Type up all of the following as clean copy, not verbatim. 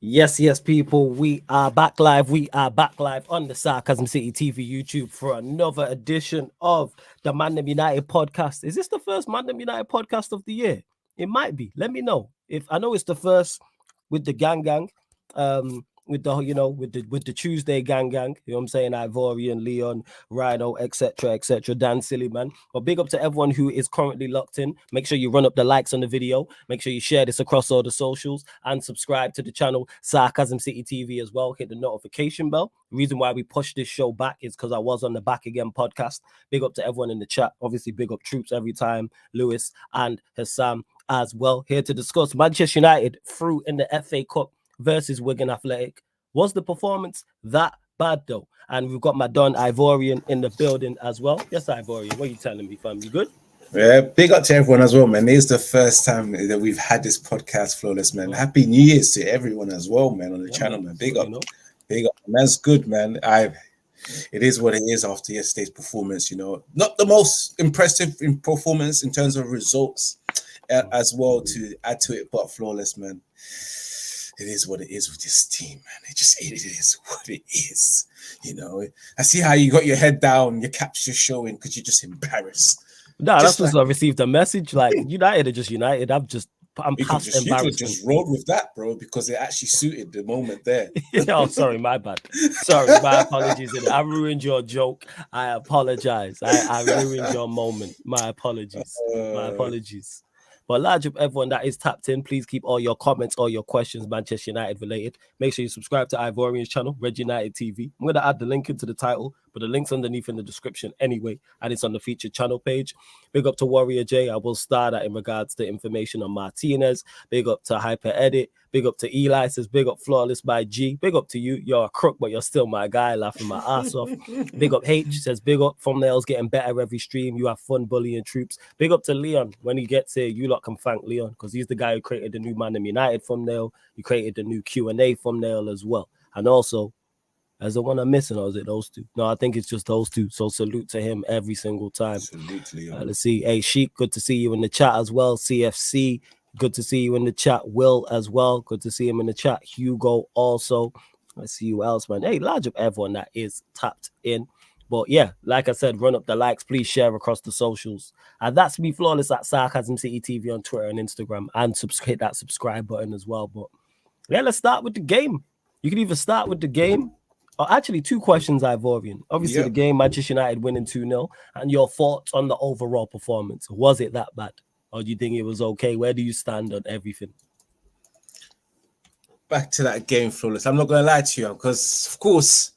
Yes, people. We are back live. We are back live on the Sarcasm City TV YouTube for another edition of the ManDem United podcast. Is this the first ManDem United podcast of the year? It might be. Let me know. If I know it's the first with the gang, with the with the Tuesday gang, you know what I'm saying? Ivorian, Leon, Rhino, etc., Dan Sillyman. But big up to everyone who is currently locked in. Make sure you run up the likes on the video. Make sure you share this across all the socials and subscribe to the channel Sarcasm City TV as well. Hit the notification bell. The reason why we pushed this show back is because I was on the Back Again podcast. Big up to everyone in the chat. Obviously, big up Troops every time, Lewis and Hassam as well. Here to discuss Manchester United through in the FA Cup versus Wigan Athletic. Was the performance that bad though? And we've got my Don Ivorian in the building as well. Yes, Ivorian, what are you telling me, fam? You good? Yeah, big up to everyone as well, man. It's the first time that we've had this podcast, Flawless, man. Happy New Year's to everyone as well, man, on the channel, man. Big up. Big up. That's good, man. It is what it is after yesterday's performance, Not the most impressive in performance in terms of results as well to add to it, but Flawless, man. It is what it is with this team, man. It is what it is, I see how you got your head down, your caps just showing because you're just embarrassed. No, that's just I received a message like United are just United. I'm past embarrassment. You could just roll with that, bro, because it actually suited the moment there. Oh, sorry, my bad. Sorry, my apologies. I ruined your joke. I apologize. I ruined your moment. My apologies. My apologies. But large up everyone that is tapped in, please keep all your comments, all your questions Manchester United related. Make sure you subscribe to Ivorian's channel, Red United TV. I'm going to add the link into the title, but the link's underneath in the description anyway, and it's on the featured channel page. Big up to Warrior J. I will start that in regards to information on Martinez. Big up to Hyper Edit. Big up to Eli, says big up Flawless by G. Big up to you. You're a crook, but you're still my guy, laughing my ass off. Big up H, says big up thumbnails getting better every stream. You have fun bullying Troops. Big up to Leon. When he gets here, you lot can thank Leon because he's the guy who created the new ManDem United thumbnail. He created the new Q&A thumbnail as well. And also, as the one I'm missing, or is it those two? No, I think it's just those two. So salute to him every single time. Salute to Leon. Let's see. Hey, Sheik, good to see you in the chat as well. CFC. Good to see you in the chat. Will as well. Good to see him in the chat. Hugo also. Let's see who else, man. Hey, large up everyone that is tapped in. But yeah, like I said, run up the likes. Please share across the socials. And that's me, Flawless, at Sarcasm City TV on Twitter and Instagram. And hit that subscribe button as well. But yeah, let's start with the game. You can either start with the game. Or actually, two questions, Ivorian. Obviously, the game, Manchester United winning 2-0. And your thoughts on the overall performance. Was it that bad? Or do you think it was okay? Where do you stand on everything? Back to that game, Flawless. I'm not going to lie to you because, of course,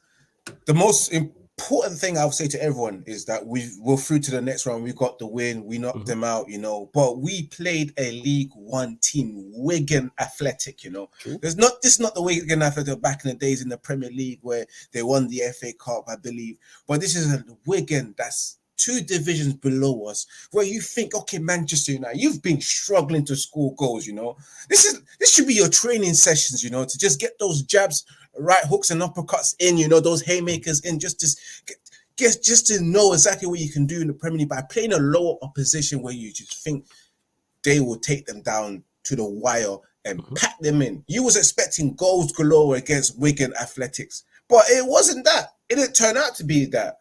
the most important thing I'll say to everyone is that we're through to the next round. We got the win. We knocked them out, But we played a League One team, Wigan Athletic, True. This is not the Wigan Athletic back in the days in the Premier League where they won the FA Cup, I believe. But this is a Wigan that's 2 divisions below us, where you think, okay, Manchester United, you've been struggling to score goals, This should be your training sessions, to just get those jabs, right hooks and uppercuts in, those haymakers in, just to know exactly what you can do in the Premier League by playing a lower opposition where you just think they will take them down to the wire and pack them in. You was expecting goals galore against Wigan Athletics, but it wasn't that. It didn't turn out to be that,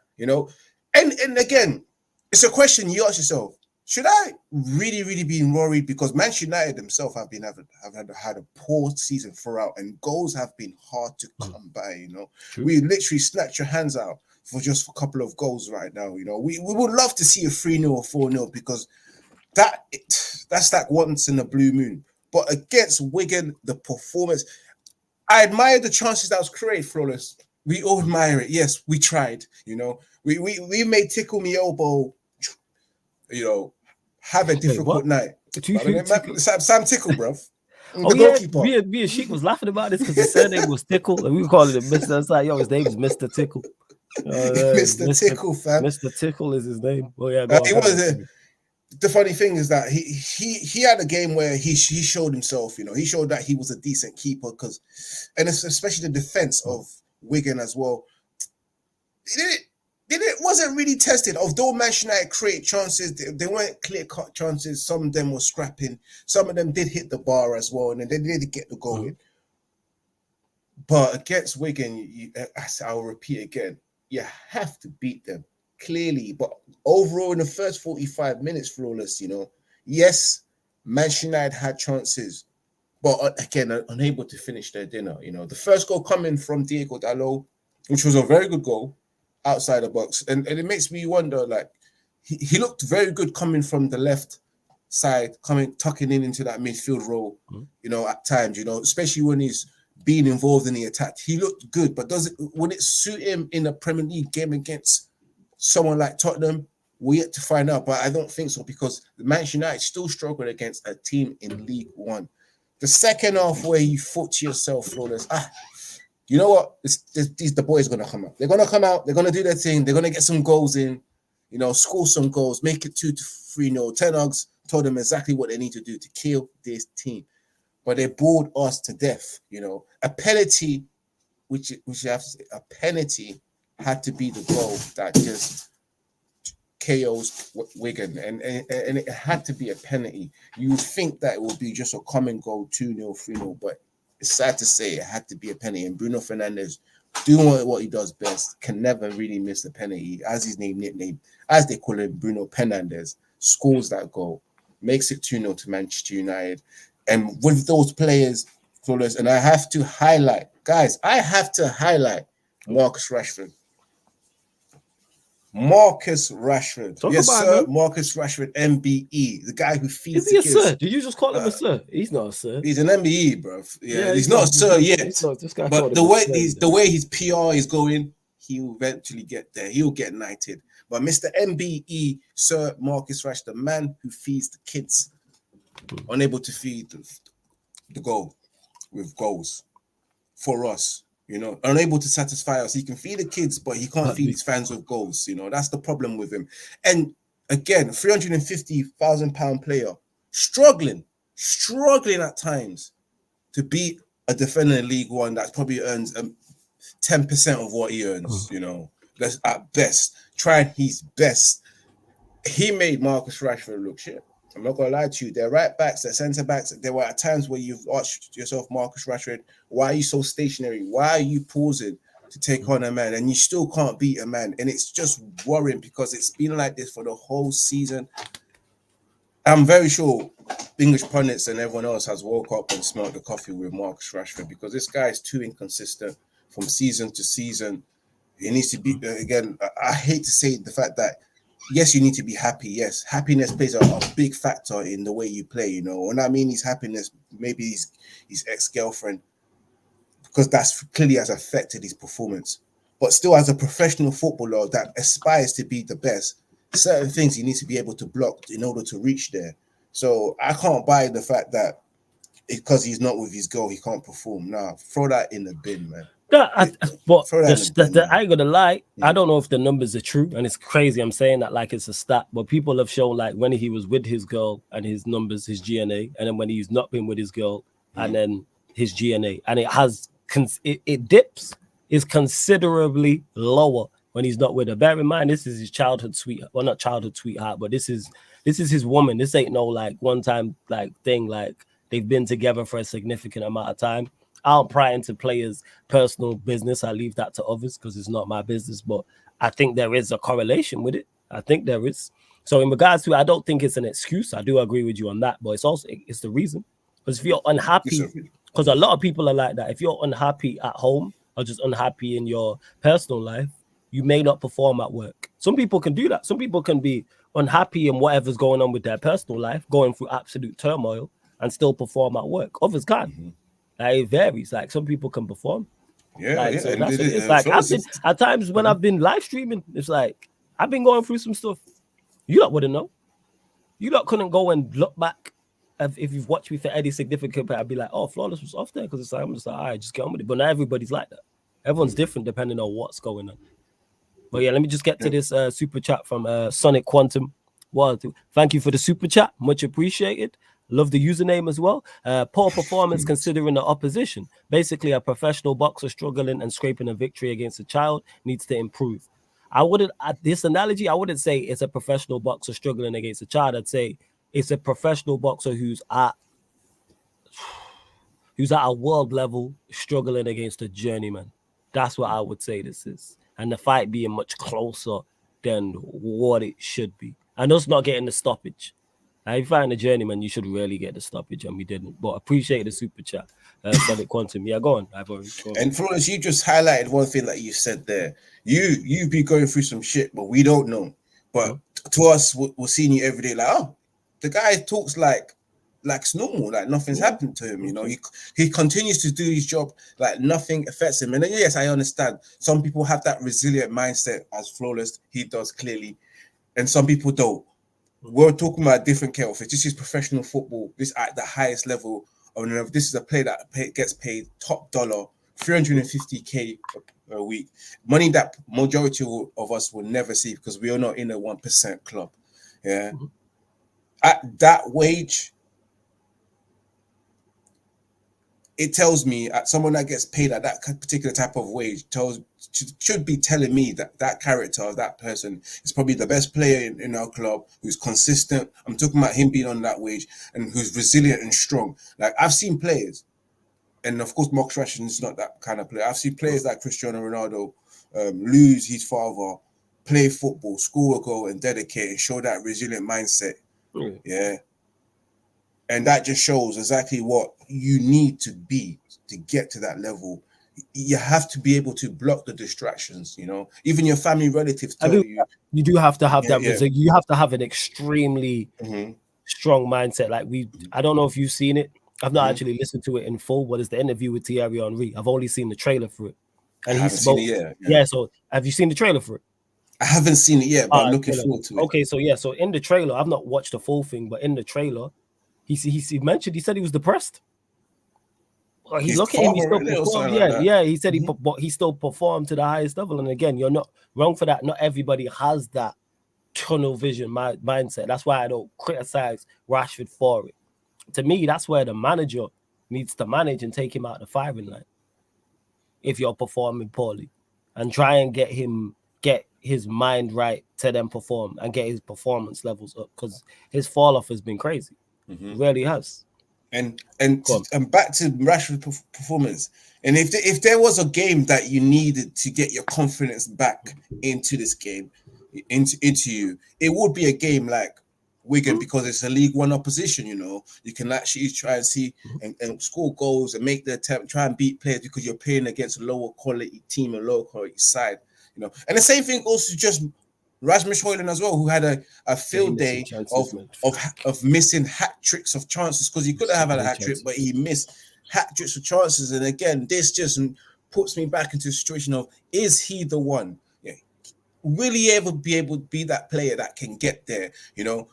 And again, it's a question you ask yourself: should I really, really be worried? Because Manchester United themselves have had a poor season throughout, and goals have been hard to come by. True. We literally snatch your hands out for just a couple of goals right now. We would love to see a 3-0 or 4-0 because that's like once in a blue moon. But against Wigan, the performance, I admire the chances that was created, Flawless. We all admire it. Yes, we tried. We may tickle me elbow, have a difficult night. Sam Tickle, bro. Goalkeeper. Me and Sheik was laughing about this because his surname was Tickle, and we call it Mr. It's like, his name is Mr. Tickle. Mr. Tickle, fam. Mr. Tickle is his name. Oh yeah, the funny thing is that he had a game where he showed himself. He showed that he was a decent keeper and especially the defense of Wigan as well. It wasn't really tested. Although Manchester United create chances, they weren't clear-cut chances. Some of them were scrapping. Some of them did hit the bar as well, and then they did get the goal in. But against Wigan, I'll repeat again, you have to beat them clearly. But overall, in the first 45 minutes, flawless, yes, Manchester United had chances, but again, unable to finish their dinner. The first goal coming from Diego Dalot, which was a very good goal outside the box. And it makes me wonder, like, he looked very good coming from the left side, tucking into that midfield role, at times, especially when he's being involved in the attack. He looked good, but would it suit him in a Premier League game against someone like Tottenham? We're yet to find out, but I don't think so, because Manchester United still struggled against a team in League One. The second half, where you thought to yourself, flawless, you know what? The boys are going to come out. They're going to come out. They're going to do their thing. They're going to get some goals in, score some goals, make it 2-3-0. Ten Hag's told them exactly what they need to do to kill this team. But they bored us to death, A penalty, which you have to say, a penalty had to be the goal that just KOs Wigan, and it had to be a penalty. You would think that it would be just a common goal, 2-0, 3-0, but it's sad to say it had to be a penalty. And Bruno Fernandes, doing what he does best, can never really miss a penalty. As his nickname, as they call him, Bruno Fernandes, scores that goal, makes it 2-0 to Manchester United. And with those players, and I have to highlight, guys, Marcus Rashford. Marcus Rashford. Yes, sir. Marcus Rashford, MBE, the guy who feeds the kids. Is he a sir? Did you just call him a sir? He's not a sir. He's an MBE, bro. Yeah, he's not a sir yet. But the way his PR is going, he will eventually get there. He'll get knighted. But Mr. MBE, Sir Marcus Rashford, the man who feeds the kids, unable to feed the goal with goals for us. Unable to satisfy us. He can feed the kids, but he can't feed his fans with goals. That's the problem with him. And again, £350,000 player, struggling at times to beat a defender in League One that probably earns 10% of what he earns. That's at best. Trying his best. He made Marcus Rashford look shit. I'm not going to lie to you. They're right backs, they're centre backs. There were at times where you've asked yourself, Marcus Rashford, why are you so stationary? Why are you pausing to take on a man? And you still can't beat a man. And it's just worrying, because it's been like this for the whole season. I'm very sure English pundits and everyone else has woke up and smelled the coffee with Marcus Rashford, because this guy is too inconsistent from season to season. He needs to be, again, I hate to say the fact that, yes, you need to be happy. Yes, happiness plays a big factor in the way you play, When I mean his happiness, maybe his ex-girlfriend, because that's clearly has affected his performance. But still, as a professional footballer that aspires to be the best, certain things you need to be able to block in order to reach there. So I can't buy the fact that because he's not with his girl, he can't perform. Nah, throw that in the bin, man. I ain't gonna lie. I don't know if the numbers are true, and it's crazy. I'm saying that like it's a stat, but people have shown like when he was with his girl and his numbers, his GNA, and then when he's not been with his girl and then his GNA, and it dips, is considerably lower when he's not with her. Bear in mind, this is his childhood sweetheart. Well, not childhood sweetheart, but this is his woman. This ain't no like one time like thing. Like they've been together for a significant amount of time. I don't pry into players' personal business. I leave that to others because it's not my business. But I think there is a correlation with it. I think there is. So in regards to, I don't think it's an excuse. I do agree with you on that, but it's the reason. Because if you're unhappy, because a lot of people are like that. If you're unhappy at home or just unhappy in your personal life, you may not perform at work. Some people can do that. Some people can be unhappy in whatever's going on with their personal life, going through absolute turmoil, and still perform at work. Others can't. Mm-hmm. Like, it varies. Like some people can perform. So that's it's like at times when I've been live streaming, it's like I've been going through some stuff. You lot wouldn't know. You lot couldn't go and look back if you've watched me for any significant part. I'd be like, oh, Flawless was off there, because it's like I'm just like, all right, just get on with it. But not everybody's like that. Everyone's different depending on what's going on. But yeah, let me just get to this super chat from Sonic Quantum. Well, thank you for the super chat, much appreciated. Love the username as well. Poor performance considering the opposition. Basically, a professional boxer struggling and scraping a victory against a child needs to improve. I wouldn't, at this analogy, I wouldn't say it's a professional boxer struggling against a child. I'd say it's a professional boxer who's who's at a world level struggling against a journeyman. That's what I would say this is. And the fight being much closer than what it should be. And us not getting the stoppage. If you find a journeyman, you should really get the stoppage, and we didn't. But appreciate the super chat. Sonic Quantum. Yeah, go on. And Florence, you just highlighted one thing that you said there. You be going through some shit, but we don't know. But to us, we're seeing you every day like, oh, the guy talks like it's normal, like nothing's happened to him. You know, he continues to do his job like nothing affects him. And then, yes, I understand. Some people have that resilient mindset, as Flawless he does clearly, and some people don't. We're talking about different kettle fish. This is professional football. This at the highest level. This is a player that gets paid top dollar, 350K a week. Money that majority of us will never see because we are not in a 1% club. Yeah. At that wage, it tells me at someone that gets paid at that particular type of wage should be telling me that character of that person is probably the best player in our club, who's consistent. I'm talking about him being on that wage and who's resilient and strong. Like I've seen players, and of course Mark Rashford is not that kind of player. I've seen players like Cristiano Ronaldo lose his father, play football, score a goal, and dedicate and show that resilient mindset. Yeah. And that just shows exactly what you need to be to get to that level. You have to be able to block the distractions, you know. Even your family relatives tell you. You do have to have that. Yeah. You have to have an extremely strong mindset. Like I don't know if you've seen it. I've not actually listened to it in full. What is the interview with Thierry Henry? I've only seen the trailer for it. And he spoke. Yeah. So have you seen the trailer for it? I haven't seen it yet, but I'm looking forward to it. Okay, so so in the trailer, I've not watched the full thing, but in the trailer, he said he was depressed. Well, he look at him, he still performed. He said but he still performed to the highest level. And again, you're not wrong for that. Not everybody has that tunnel vision mindset. That's why I don't criticize Rashford for it. To me, that's where the manager needs to manage and take him out the firing line if you're performing poorly, and try and get his mind right to then perform and get his performance levels up, because his fall off has been crazy. It really has. And back to Rashford's performance. And if there was a game that you needed to get your confidence back into this game, into you, it would be a game like Wigan, because it's a League One opposition. You know, you can actually try and see and score goals and make the attempt, try and beat players, because you're playing against a lower quality team, a lower quality side. You know, and the same thing goes to just Rasmus Højlund as well, who had a field day of missing hat tricks of chances, because he could have had a hat trick, but he missed hat tricks of chances. And again, this just puts me back into a situation of, is he the one? Yeah. Will he ever be able to be that player that can get there? You know,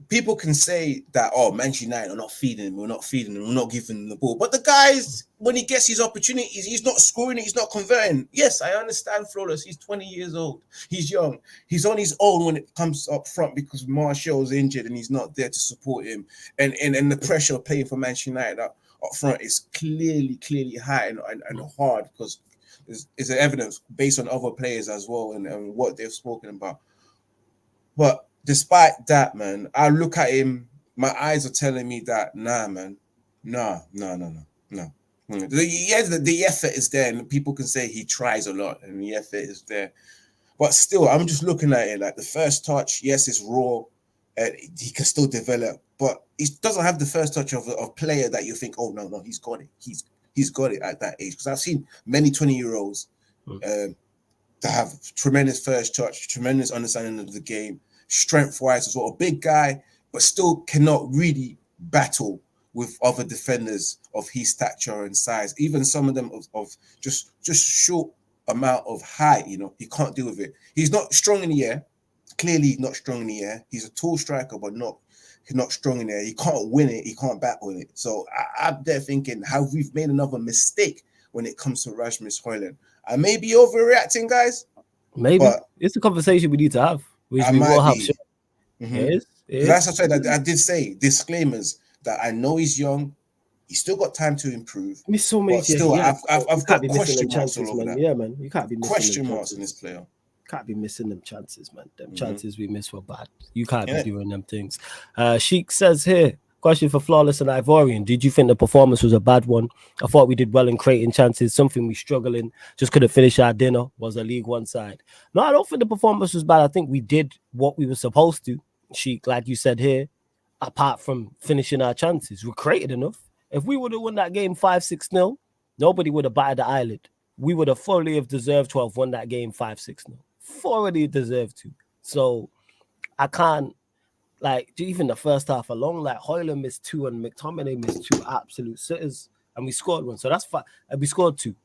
people can say that, oh, Manchester United are not feeding him, we're not giving him the ball. But the guys, when he gets his opportunities, he's not scoring it, he's not converting. Yes, I understand Flawless. He's 20 years old. He's young. He's on his own when it comes up front because Martial's injured and he's not there to support him. And the pressure of playing for Manchester United up front is clearly high and hard, because there's evidence based on other players as well and what they've spoken about. But despite that, man, I look at him, my eyes are telling me that, nah, man, no. The effort is there, and people can say he tries a lot and the effort is there. But still, I'm just looking at it like the first touch, yes, it's raw, and he can still develop, but he doesn't have the first touch of a player that you think, oh, no, he's got it. He's got it at that age. Because I've seen many 20-year-olds that have tremendous first touch, tremendous understanding of the game, strength-wise as well, a big guy, but still cannot really battle with other defenders of his stature and size. Even some of them of just short amount of height, you know, he can't deal with it. He's not strong in the air. Clearly not strong in the air. He's a tall striker, but not strong in the air. He can't win it. He can't battle it. So I'm there thinking, have we made another mistake when it comes to Rasmus Højlund? I may be overreacting, guys. Maybe. But it's a conversation we need to have. Which we will have. It is. That's what I said. I did say disclaimers that I know he's young. He's still got time to improve. Miss so many. Still, I've got question marks all over that. Yeah, man. You can't be missing question marks in this player. Can't be missing them chances, man. Them chances we miss were bad. You can't be doing them things. Sheik says here, Question for Flawless and Ivorian. Did you think the performance was a bad one? I thought we did well in creating chances, something we struggle in. Just couldn't finish our dinner. Was a League One side. No, I don't think the performance was bad. I think we did what we were supposed to. Sheik, like you said here, apart from finishing our chances, we created enough. If we would have won that game 5-6-0, nobody would have batted the eyelid. We would have fully have deserved to have won that game 5-6-0. Thoroughly deserved to. So I can't, like, even the first half alone, like Hoyland missed 2 and McTominay missed 2 absolute sitters, and we scored 1. So that's 5, and we scored 2.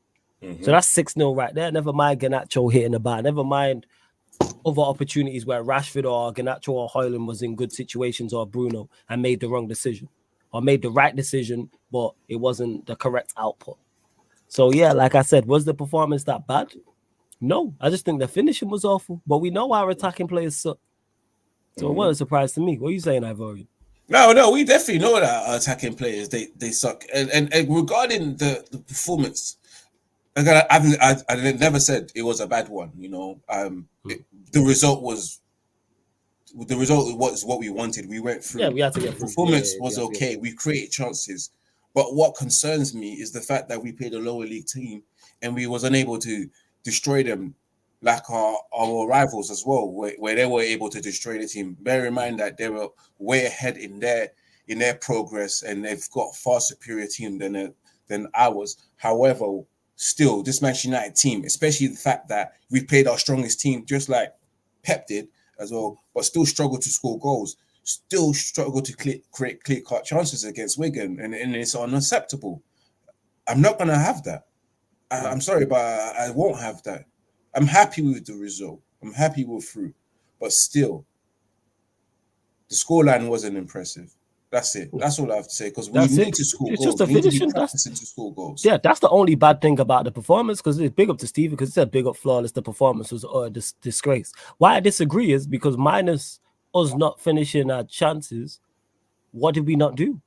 So that's 6-0 right there. Never mind Garnacho hitting the bar. Never mind other opportunities where Rashford or Garnacho or Hoyland was in good situations, or Bruno, and made the wrong decision or made the right decision, but it wasn't the correct output. So yeah, like I said, was the performance that bad? No, I just think the finishing was awful. But we know our attacking players suck. So it wasn't a surprise to me. What are you saying, Ivorian? No, we definitely know that our attacking players they suck. And regarding the performance, again, I never said it was a bad one. You know, the result was what we wanted. We went through. Yeah, we had to get through. Performance was okay. We created chances, but what concerns me is the fact that we played a lower league team and we was unable to destroy them like our rivals as well, where they were able to destroy the team. Bear in mind that they were way ahead in their progress, and they've got a far superior team than ours. However, still, this Manchester United team, especially the fact that we played our strongest team, just like Pep did as well, but still struggled to score goals, still struggled to create clear-cut chances against Wigan, and it's unacceptable. I'm not going to have that. I'm sorry, but I won't have that. I'm happy with the result. I'm happy we're through. But still, the scoreline wasn't impressive. That's it. That's all I have to say, because we need to score goals. Just a finishing. Practicing to score goals. Yeah, that's the only bad thing about the performance, because it's big up to Stevie, because he said big up Flawless. The performance was a disgrace. Why I disagree is because minus us not finishing our chances, what did we not do?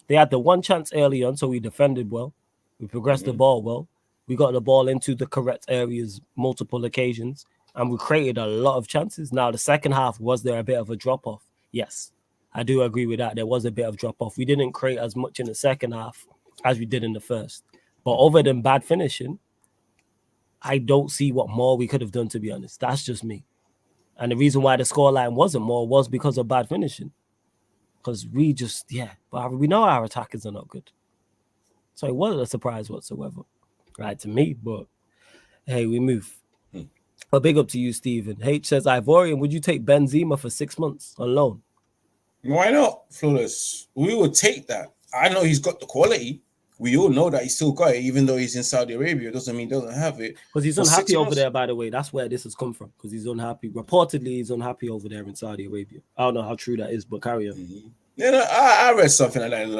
They had the one chance early on, so we defended well. We progressed the ball well. We got the ball into the correct areas multiple occasions, and we created a lot of chances. Now, the second half, was there a bit of a drop-off? Yes, I do agree with that. There was a bit of drop-off. We didn't create as much in the second half as we did in the first. But other than bad finishing, I don't see what more we could have done, to be honest. That's just me. And the reason why the scoreline wasn't more was because of bad finishing. Because we just, but we know our attackers are not good. So it wasn't a surprise whatsoever. Right, to me, but hey, we move. But big up to you, Stephen. H says, Ivorian, would you take Benzema for 6 months on loan? Why not, Flawless? We would take that. I know he's got the quality. We all know that he's still got it, even though he's in Saudi Arabia. It doesn't mean he doesn't have it. Because he's unhappy over there, by the way. That's where this has come from. Because he's unhappy. Reportedly, he's unhappy over there in Saudi Arabia. I don't know how true that is, but carry on. Yeah, no, I read something like that in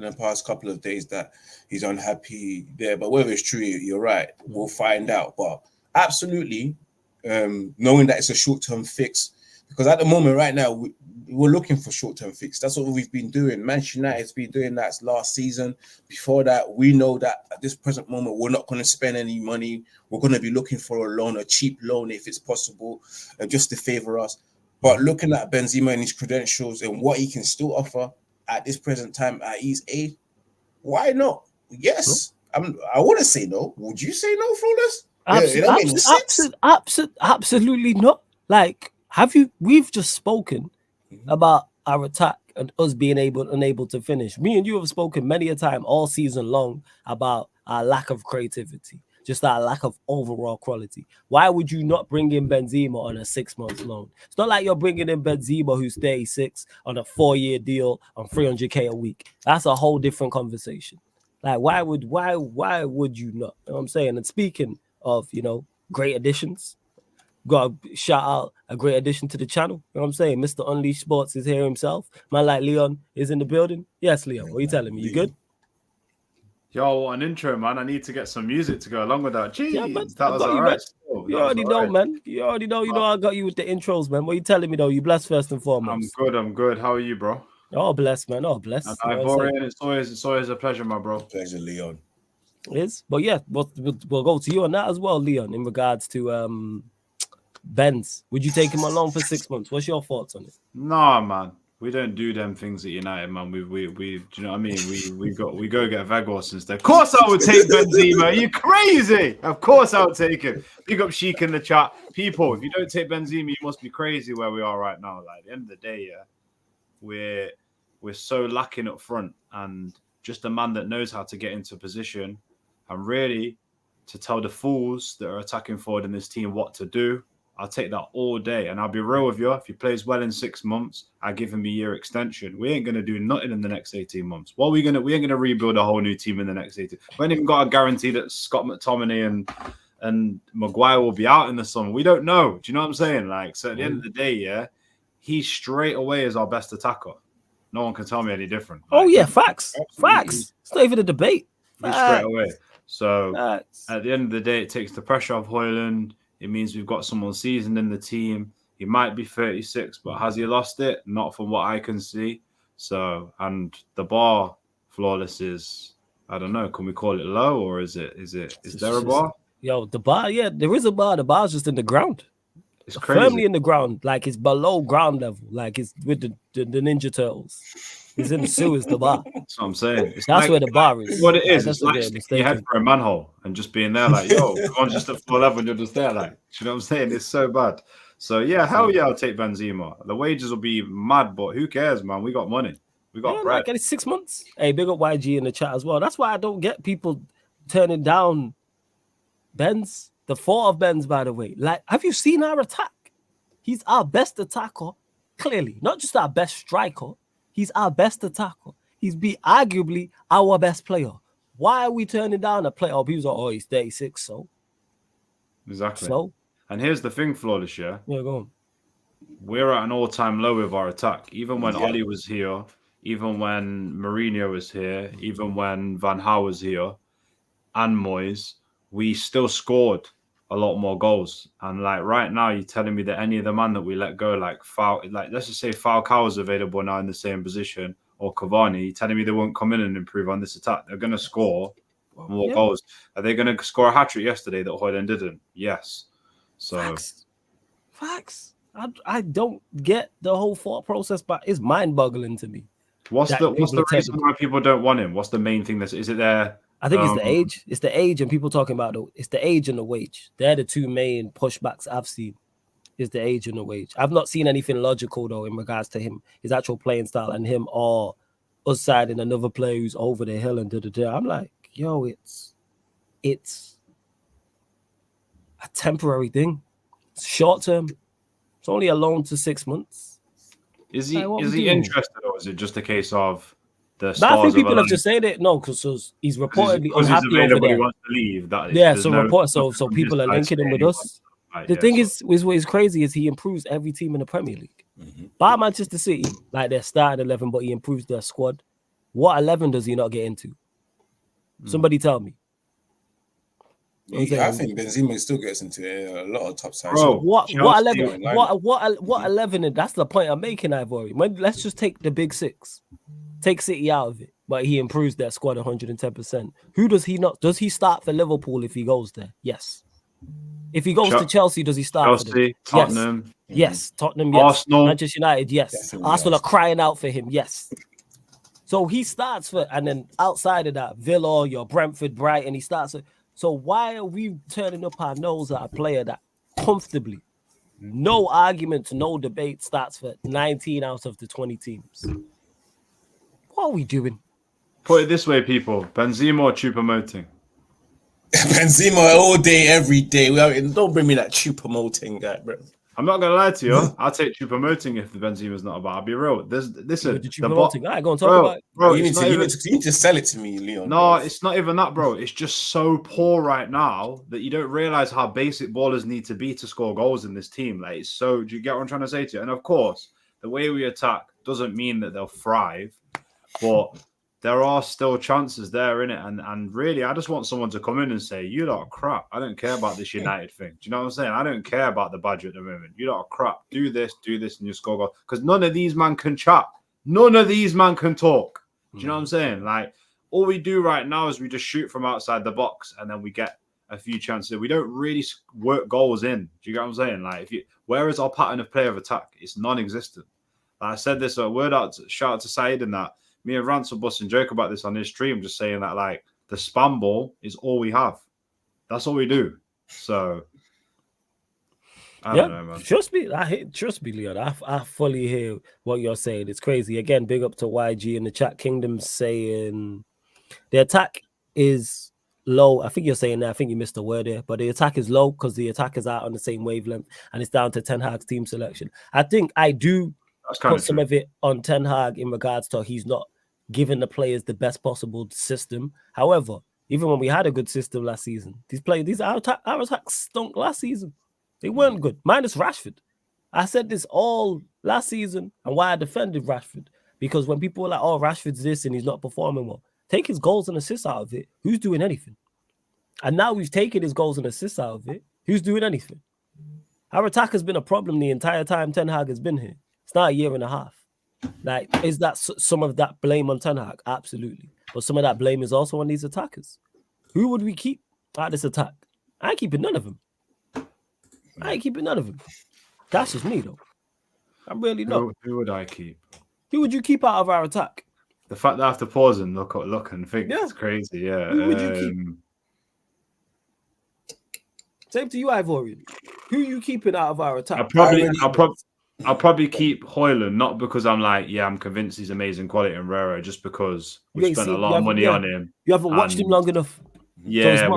the past couple of days, that he's unhappy there. But whether it's true, you're right. We'll find out. But absolutely, knowing that it's a short-term fix, because at the moment right now we're looking for short-term fix. That's what we've been doing. Manchester United's been doing that last season. Before that, we know that at this present moment we're not going to spend any money. We're going to be looking for a loan, a cheap loan if it's possible, just to favor us. But looking at Benzema and his credentials and what he can still offer at this present time at his age, why not? Yes. I wouldn't say no. Would you say no, Flawless? Absolutely not. Like, we've just spoken about our attack and us being unable to finish. Me and you have spoken many a time all season long about our lack of creativity, just our lack of overall quality. Why would you not bring in Benzema on a 6 month loan? It's not like you're bringing in Benzema, who's 36, on a 4-year deal on 300K a week. That's a whole different conversation. Like, why would you not? You know what I'm saying? And speaking of, great additions, got to shout out a great addition to the channel. You know what I'm saying? Mr. Unleashed Sports is here himself. Man like Leon is in the building. Yes, Leon, what are you telling me? You good? Yo, what an intro, man. I need to get some music to go along with that. Jeez, yeah, man, that was all right. You already know, man. You already know. I got you with the intros, man. What are you telling me, though? You blessed first and foremost. I'm good. How are you, bro? Oh, blessed, man. Oh, blessed. Ivorian, it's always a pleasure, my bro. Pleasure, Leon. It is. But yeah, we'll go to you on that as well, Leon, in regards to Benz. Would you take him on loan for 6 months? What's your thoughts on it? Nah, man. We don't do them things at United, man. We do you know what I mean? We go get Vegas instead. Of course I would take Benzema. Are you crazy? Of course I would take him. Big up Sheik in the chat. People, if you don't take Benzema, you must be crazy where we are right now. Like, at the end of the day, yeah, we're so lacking up front, and just a man that knows how to get into position and really to tell the fools that are attacking forward in this team what to do. I'll take that all day. And I'll be real with you. If he plays well in 6 months, I give him a year extension. We ain't going to do nothing in the next 18 months. What are we going to? We ain't going to rebuild a whole new team in the next 18. We ain't even got a guarantee that Scott McTominay and Maguire will be out in the summer. We don't know. Do you know what I'm saying? Like, so at the end of the day, yeah, he straight away is our best attacker. No one can tell me any different. Oh, yeah, facts. Facts. It's not even a debate. He's straight away. So at the end of the day, it takes the pressure off Højlund. It means we've got someone seasoned in the team. He might be 36, but has he lost it? Not from what I can see. So, and the bar flawless is, I don't know, can we call it low, or is there a bar? Yo, the bar, yeah, there is a bar. The bar's just in the ground. It's crazy. Firmly in the ground, like it's below ground level, like it's with the Ninja Turtles. It's in the sewers, the bar. That's what I'm saying. That's like, where the bar is. What it is, it's like sticking your head for a manhole and just being there like, yo, come on, just at full level and you're just there like, you know what I'm saying? It's so bad. So, yeah, hell yeah, I'll take Benzema. The wages will be mad, but who cares, man? We got money. We got bread. Like, it's 6 months. Hey, big up YG in the chat as well. That's why I don't get people turning down Benz. The thought of Benz, by the way. Like, have you seen our attack? He's our best attacker, clearly. Not just our best striker. He's our best attacker. He's arguably our best player. Why are we turning down a player? Oh, people are, oh, he's 36, so. Exactly. So. And here's the thing, Flawless, yeah? Yeah, go on. We're at an all-time low with our attack. Even when Oli was here, even when Mourinho was here, even when Van Gaal was here, and Moyes, we still scored a lot more goals. And like right now, you're telling me that any of the man that we let go, like let's just say Falcao is available now in the same position, or Cavani, you're telling me they won't come in and improve on this attack. They're going to score more goals. Are they going to score a hat-trick yesterday that Højlund didn't? Yes. So Facts. I don't get the whole thought process, but it's mind-boggling to me. What's the reason why people don't want him? What's the main thing? Is it there? I think it's the age. It's the age, and people talking about it's the age and the wage. They're the two main pushbacks I've seen. Is the age and the wage. I've not seen anything logical though in regards to him, his actual playing style, and him or us signing another player who's over the hill and da. I'm like, yo, it's a temporary thing. It's short term. It's only a loan to 6 months. Is he interested, or is it just a case of? I think people have just said it. No, because he's reportedly unhappy over there. He wants to leave. So people are linking him with us. The thing is what is crazy is he improves every team in the Premier League. Mm-hmm. By Manchester City, like their starting 11, but he improves their squad. What 11 does he not get into? Somebody tell me. I think Benzema still gets into a lot of top sides. Bro, what 11? What 11? That's the point I'm making, Ivory. Let's just take the big six. Take City out of it, but he improves their squad 110%. Who does he not? Does he start for Liverpool if he goes there? Yes. If he goes to Chelsea, does he start for them? Tottenham? Yes. Tottenham, yes. Arsenal, Manchester United, yes. Definitely Arsenal are crying out for him, yes. So he starts for, and then outside of that, Villa, your Brentford, Brighton, he starts. So why are we turning up our nose at a player that comfortably, no argument, no debate, starts for 19 out of the 20 teams? What are we doing? Put it this way, people. Benzema or Choupo-Moting? Benzema all day, every day. Don't bring me that Choupo-Moting guy, bro. I'm not going to lie to you. I'll take Choupo-Moting if the Benzema's not about. I'll be real. Listen. All right, go and talk about it. Bro, you need to sell it to me, Leon. No, bro. It's not even that, bro. It's just so poor right now that you don't realize how basic ballers need to be to score goals in this team. Like, it's so, do you get what I'm trying to say to you? And of course, the way we attack doesn't mean that they'll thrive. But there are still chances there in it, and really, I just want someone to come in and say, "You lot are crap. I don't care about this United thing." Do you know what I'm saying? I don't care about the budget at the moment. You lot are crap. Do this, and you score goals. Because none of these man can chat. None of these man can talk. Do you know what I'm saying? Like all we do right now is we just shoot from outside the box, and then we get a few chances. We don't really work goals in. Do you get what I'm saying? Like where is our pattern of play of attack? It's non-existent. Like I said this, shout out to Saeed and that. Me and Rance were busting joke about this on his stream, just saying that like the spam ball is all we have. That's all we do. So I don't know, man. Trust me, Leon. I fully hear what you're saying. It's crazy. Again, big up to YG in the chat. Kingdom saying the attack is low. I think you're saying that. I think you missed a word there, but the attack is low because the attackers are on the same wavelength, and it's down to Ten Hag's team selection. I think I do put some of it on Ten Hag in regards to he's not giving the players the best possible system. However, even when we had a good system last season, our attacks stunk last season. They weren't good, minus Rashford. I said this all last season and why I defended Rashford. Because when people were like, oh, Rashford's this and he's not performing well, take his goals and assists out of it. Who's doing anything? And now we've taken his goals and assists out of it. Who's doing anything? Our attack has been a problem the entire time Ten Hag has been here. It's not a year and a half. Like, is that some of that blame on Ten Hag? Absolutely. But some of that blame is also on these attackers. Who would we keep out of this attack? I ain't keeping none of them. That's just me, though. I'm really not. Who would I keep? Who would you keep out of our attack? The fact that I have to pause and look and think it's crazy. Yeah. Who would you keep? Same to you, Ivorian. Who are you keeping out of our attack? I'll probably keep Højlund, not because I'm like, I'm convinced he's amazing quality and rare, just because we've spent a lot of money on him. You haven't watched him long enough. Yeah,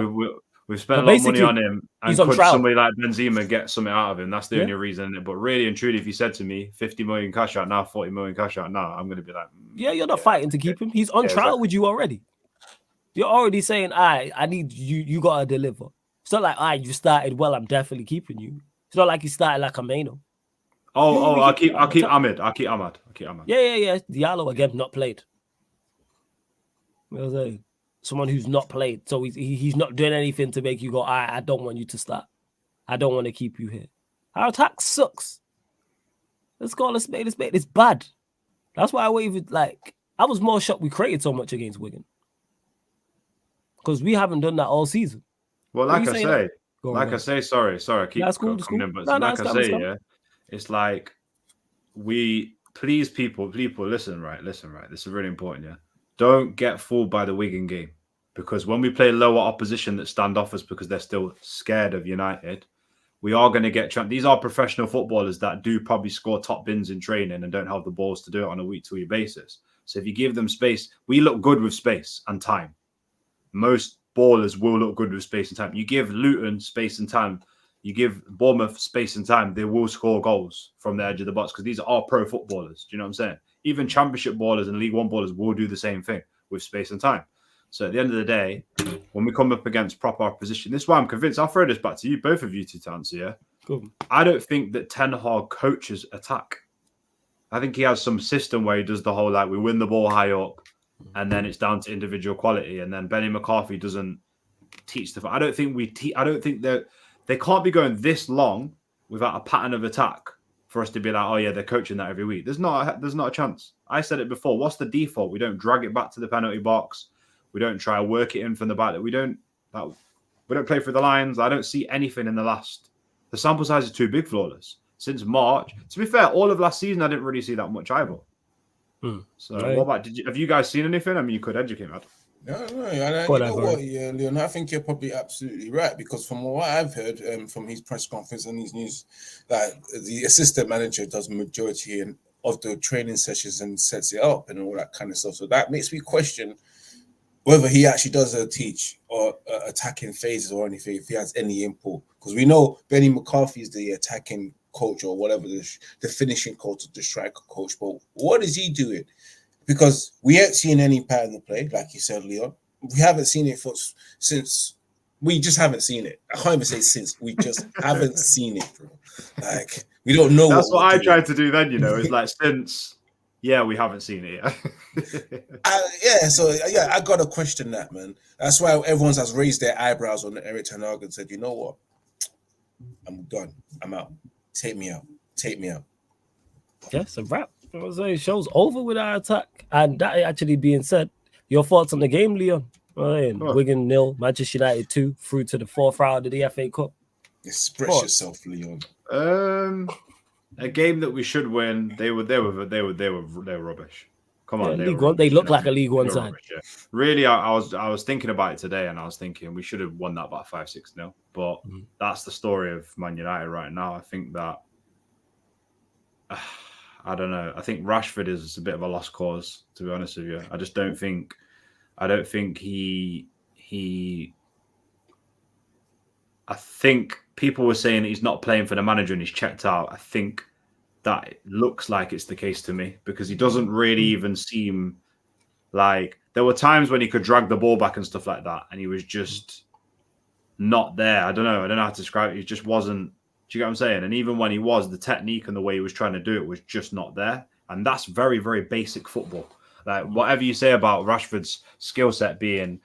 we've spent a lot of money on him. And could somebody like Benzema get something out of him? That's the only reason. But really and truly, if you said to me, 50 million cash out now, 40 million cash out now, I'm going to be like, you're not fighting to keep him. He's on trial with you already. You're already saying, I need you. You got to deliver. It's not like, you started well, I'm definitely keeping you. It's not like you started like a Mano. I'll keep Ahmed. I'll keep Ahmed. Yeah. Diallo again, not played. What was I? Someone who's not played, so he's not doing anything to make you go, I don't want you to start. I don't want to keep you here. Our attack sucks. Let's call a spade a spade. It's bad. That's why I was more shocked we created so much against Wigan. Because we haven't done that all season. Well, I say, sorry, I keep coming in, but it's like please people, listen right. This is really important, yeah. Don't get fooled by the Wigan game, because when we play lower opposition that stand off us because they're still scared of United, we are going to get trapped. These are professional footballers that do probably score top bins in training and don't have the balls to do it on a week-to-week basis. So if you give them space, we look good with space and time. Most ballers will look good with space and time. You give Luton space and time, you give Bournemouth space and time, they will score goals from the edge of the box because these are pro footballers. Do you know what I'm saying? Even Championship ballers and League One ballers will do the same thing with space and time. So at the end of the day, when we come up against proper opposition, this is why I'm convinced. I'll throw this back to you, both of you two, to answer. Yeah, cool. I don't think that Ten Hag coaches attack. I think he has some system where he does the whole we win the ball high up, and then it's down to individual quality. And then Benny McCarthy doesn't teach the. I don't think that they can't be going this long without a pattern of attack for us to be like, oh yeah, they're coaching that every week. There's not a chance. I said it before. What's the default? We don't drag it back to the penalty box. We don't try to work it in from the back. We don't play through the lines. I don't see anything in the sample size is too big for all this. Since March, to be fair, all of last season I didn't really see that much either. So right. What about? Have you guys seen anything? I mean, you could educate me. No. You know what, Leon? I think you're probably absolutely right, because from what I've heard from his press conference and his news, the assistant manager does majority of the training sessions and sets it up and all that kind of stuff. So that makes me question whether he actually does teach or attacking phases or anything, if he has any input. Because we know Benny McCarthy is the attacking coach or whatever, the finishing coach or the striker coach. But what is he doing? Because we ain't seen any pattern of play, like you said, Leon. We haven't seen it since. We just haven't seen it. I can't even say since. We just haven't seen it, bro. We don't know. That's what I tried to do then, is since. Yeah, we haven't seen it yet. I got to question that, man. That's why everyone has raised their eyebrows on Erik ten Hag and said, you know what? I'm done. I'm out. Take me out. Yeah, it's a wrap. It shows over with our attack. And that actually being said, your thoughts on the game, Leon? Wigan 0, Manchester United 2, through to the 4th round of the FA Cup. Express yourself, Leon. a game that we should win. They were rubbish. Come on, they League were One. They rubbish, look you know like a League what I mean? One They were side. rubbish, yeah. Really, I was thinking about it today, and I was thinking we should have won that by 5-6-0. But that's the story of Man United right now. I think that I don't know. I think Rashford is a bit of a lost cause, to be honest with you. I just don't think. I don't think he. I think people were saying that he's not playing for the manager and he's checked out. I think that it looks like it's the case to me because he doesn't really even seem like there were times when he could drag the ball back and stuff like that, and he was just not there. I don't know how to describe it. He just wasn't. Do you get what I'm saying? And even when he was, the technique and the way he was trying to do it was just not there. And that's very, very basic football. Like whatever you say about Rashford's skill set being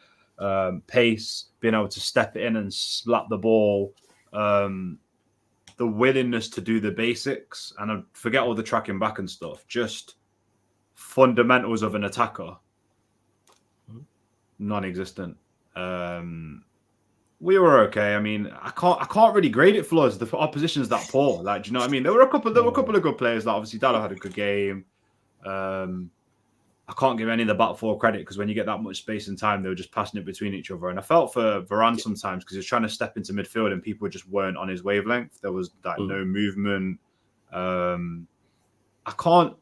pace, being able to step in and slap the ball, the willingness to do the basics, and I forget all the tracking back and stuff, just fundamentals of an attacker, non-existent. We were okay. I mean, I can't really grade it for us. The opposition's that poor. Like, do you know what I mean? There were a couple of good players. Like obviously, Dallo had a good game. I can't give any of the back four credit because when you get that much space and time, they were just passing it between each other. And I felt for Varane sometimes because he was trying to step into midfield and people just weren't on his wavelength. There was like no movement. I can't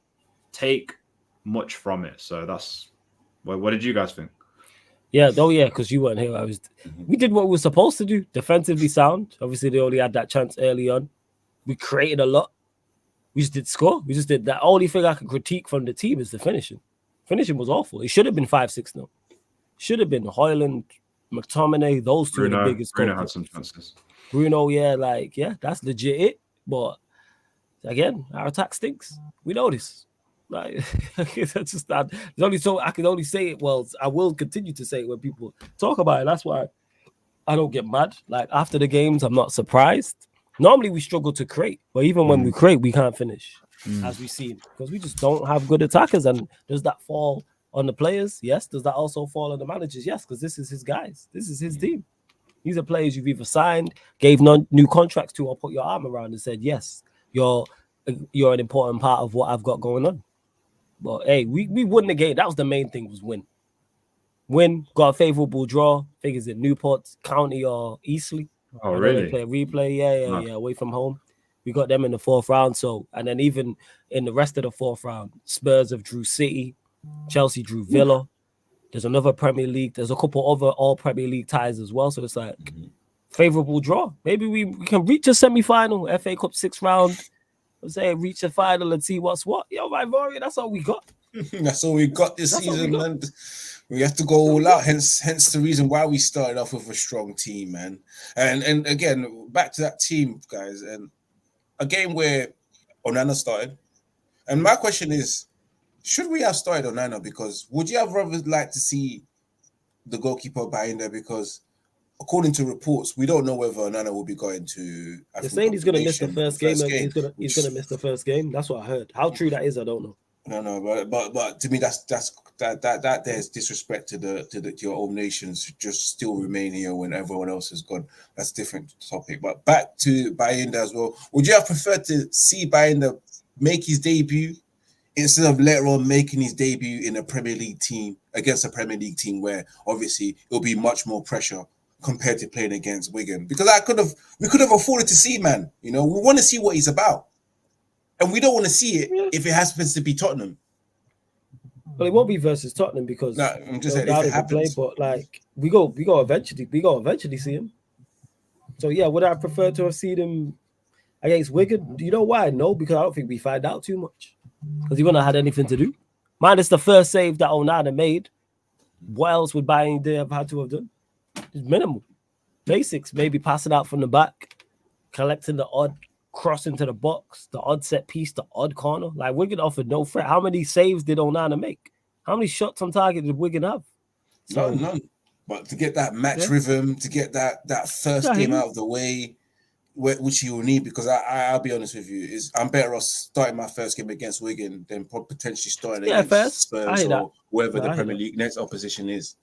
take much from it. So that's what did you guys think? Yeah, because you weren't here. We did what we were supposed to do. Defensively sound. Obviously, they only had that chance early on. We created a lot. We just did score. We just did that. Only thing I can critique from the team is the finishing. Finishing was awful. It should have been 5-6-0. Should have been Højlund, McTominay. Those two are the biggest. Bruno had some chances. Bruno, that's legit it. But again, our attack stinks. We know this. Like, that's just that. There's only so I can only say it. Well, I will continue to say it when people talk about it. That's why I don't get mad. Like after the games, I'm not surprised. Normally we struggle to create, but even when we create, we can't finish, as we've seen, because we just don't have good attackers. And does that fall on the players? Yes. Does that also fall on the managers? Yes, because this is his guys. This is his team. These are players you've either signed, gave new contracts to, or put your arm around and said, yes, you're an important part of what I've got going on. But hey, we won the game. That was the main thing, was win. Win, got a favorable draw. I think it's in Newport County or Eastleigh. Oh, really? Play a replay, yeah, away from home. We got them in the fourth round. So, and then even in the rest of the fourth round, Spurs have drew City, Chelsea drew Villa. There's another Premier League. There's a couple other all Premier League ties as well. So it's like favorable draw. Maybe we can reach a semi-final, FA Cup 6th round. Let's say reach a final and see what's what. Yo, my Rory, that's all we got. That's all we got this season, man. We have to go all out. Hence the reason why we started off with a strong team, man. And again, back to that team, guys. And a game where Onana started. And my question is, should we have started Onana? Because would you have rather liked to see the goalkeeper by in there? Because according to reports, we don't know whether Onana will be going to. They're saying he's going to miss the first game. He's going to miss the first game. That's what I heard. How true that is, I don't know. No, but to me, that there's disrespect to your own nations to just still remain here when everyone else is gone. That's a different topic. But back to Bayinda as well. Would you have preferred to see Bayinda make his debut instead of later on making his debut in a Premier League team against a Premier League team where obviously it'll be much more pressure compared to playing against Wigan? Because we could have afforded to see, man. You know, we want to see what he's about. And we don't want to see it if it happens to be Tottenham. Well, it won't be versus Tottenham because I'm just saying if it happens. But like we go eventually see him. So yeah, would I prefer to have seen him against Wigan? Do you know why? No, because I don't think we find out too much. Because he wouldn't have had anything to do. Minus the first save that Onana made. What else would Bayinda have had to have done? It's minimal. Basics, maybe passing out from the back, collecting the odd cross into the box, the odd set piece, the odd corner. Like Wigan offered no threat. How many saves did Onana make? How many shots on target did Wigan have? So, none. But to get that match rhythm, to get that first game out of the way, which you will need, because I'll be honest with you, I'm better off starting my first game against Wigan than potentially starting against Spurs or whoever the Premier League next opposition is.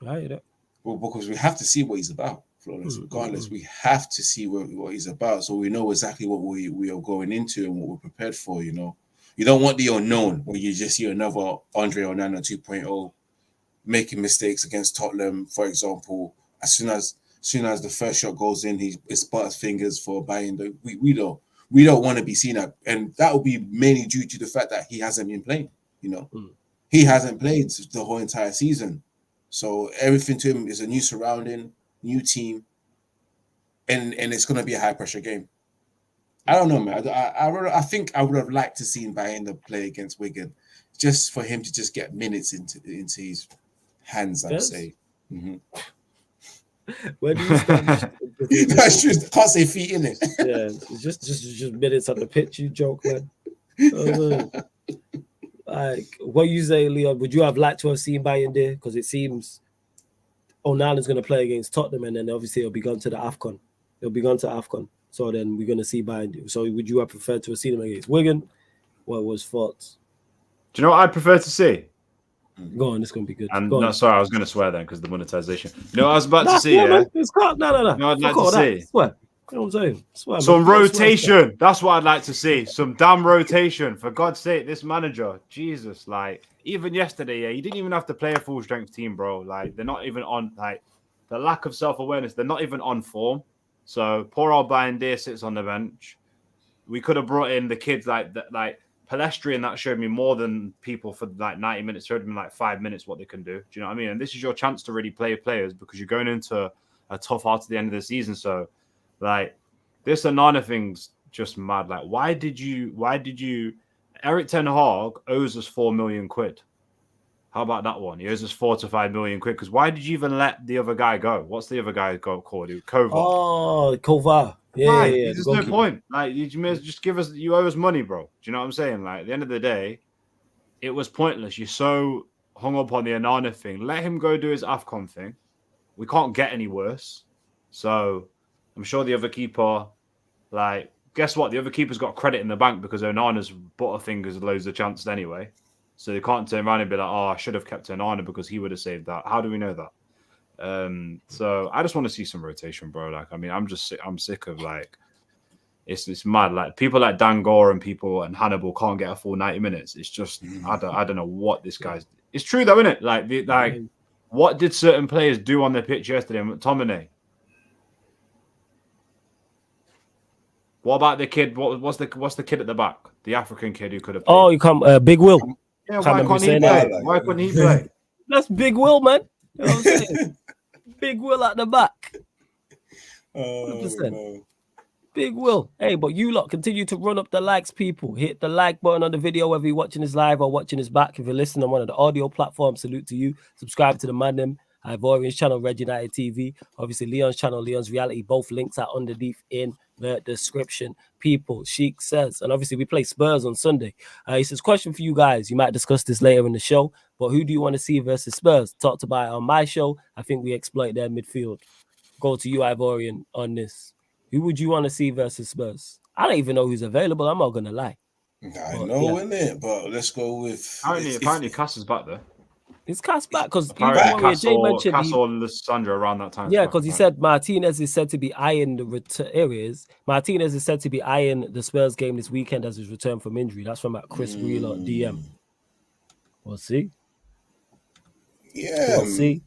I hear that. Well, because we have to see what he's about Flawless. Regardless, we have to see what he's about, so we know exactly what we are going into and what we're prepared for. You know, you don't want the unknown where you just see another Andre Onana 2.0 making mistakes against Tottenham, for example. As soon as the first shot goes in, it's butterfingers for buying. We don't want to be seen at, and that will be mainly due to the fact that he hasn't been playing. You know, he hasn't played the whole entire season, so everything to him is a new surrounding, new team, and it's going to be a high pressure game. I don't know, man. I think I would have liked to see Bayenda play against Wigan, just for him to just get minutes into his hands. I'd say. Mm-hmm. Where do you stand? That's just can't say feet in it. Yeah, just minutes on the pitch. You joke, man. Like what you say, Leon? Would you have liked to have seen Bayende? Because it seems Onana's going to play against Tottenham, and then obviously it'll be gone to the AFCON. So then we're going to see Bayende. So would you have preferred to have seen him against Wigan? What was thoughts? Do you know what I'd prefer to see? Go on, it's going to be good. And no, sorry, I was going to swear then because the monetization. You know what I was about to see? No, yeah? It's got, no. You know what I'd like to see? Swear. You know what I'm saying? Swear, some man. rotation. That's what I'd like to see. Some damn rotation. For God's sake, this manager, Jesus, like, even yesterday, yeah, he didn't even have to play a full strength team, bro. Like, they're not even on, like, the lack of self-awareness, they're not even on form. So, poor old Bayende sits on the bench. We could have brought in the kids like Palestrian that showed me more than people for like 90 minutes, showed me like 5 minutes what they can do. Do you know what I mean? And this is your chance to really play players because you're going into a tough heart at the end of the season. So, like, this Onana thing's just mad. Like, why did you Eric Ten Hag owes us 4 million quid. How about that one? He owes us 4 to 5 million quid. Because why did you even let the other guy go? What's the other guy called? Kovar. Oh, Kovar. Yeah. There's no point. Like, you may just give us. You owe us money, bro. Do you know what I'm saying? Like, at the end of the day, it was pointless. You're so hung up on the Onana thing. Let him go do his AFCON thing. We can't get any worse. So, I'm sure the other keeper, like, guess what? The other keeper's got credit in the bank because Onana's butterfingers loads of chances anyway. So they can't turn around and be like, oh, I should have kept Onana because he would have saved that. How do we know that? So I just want to see some rotation, bro. Like, I mean, I'm sick of, like, it's mad. Like, people like Dan Gore and people and Hannibal can't get a full 90 minutes. It's just, I don't know what this guy's. It's true though, isn't it? Like, what did certain players do on their pitch yesterday? McTominay. What about the kid? What's the kid at the back? The African kid who could have played. Oh, you come, Big Will. Yeah, why can't he play? Why couldn't he play? That's Big Will, man. You know what I'm saying? Big Will at the back. 100%. Big Will. Hey, but you lot continue to run up the likes, people. Hit the like button on the video, whether you're watching this live or watching this back. If you're listening on one of the audio platforms, salute to you. Subscribe to the ManDem, Ivorian's channel, Red United TV. Obviously, Leon's channel, Leon's Reality. Both links are underneath in the description. People, Sheik says, and obviously we play Spurs on Sunday. He says, question for you guys. You might discuss this later in the show, but who do you want to see versus Spurs? Talked about it on my show. I think we exploit their midfield. Go to you, Ivorian, on this. Who would you want to see versus Spurs? I don't even know who's available. I'm not going to lie. Innit? But let's go with... Apparently Cass is back there. Is Cass back? Because Jay mentioned Castle and Lissandra around that time. Yeah, because he said Martinez is said to be eyeing the areas. Martinez is said to be eyeing the Spurs game this weekend as his return from injury. That's from Chris Wheeler DM. We'll see. Yeah, we'll see.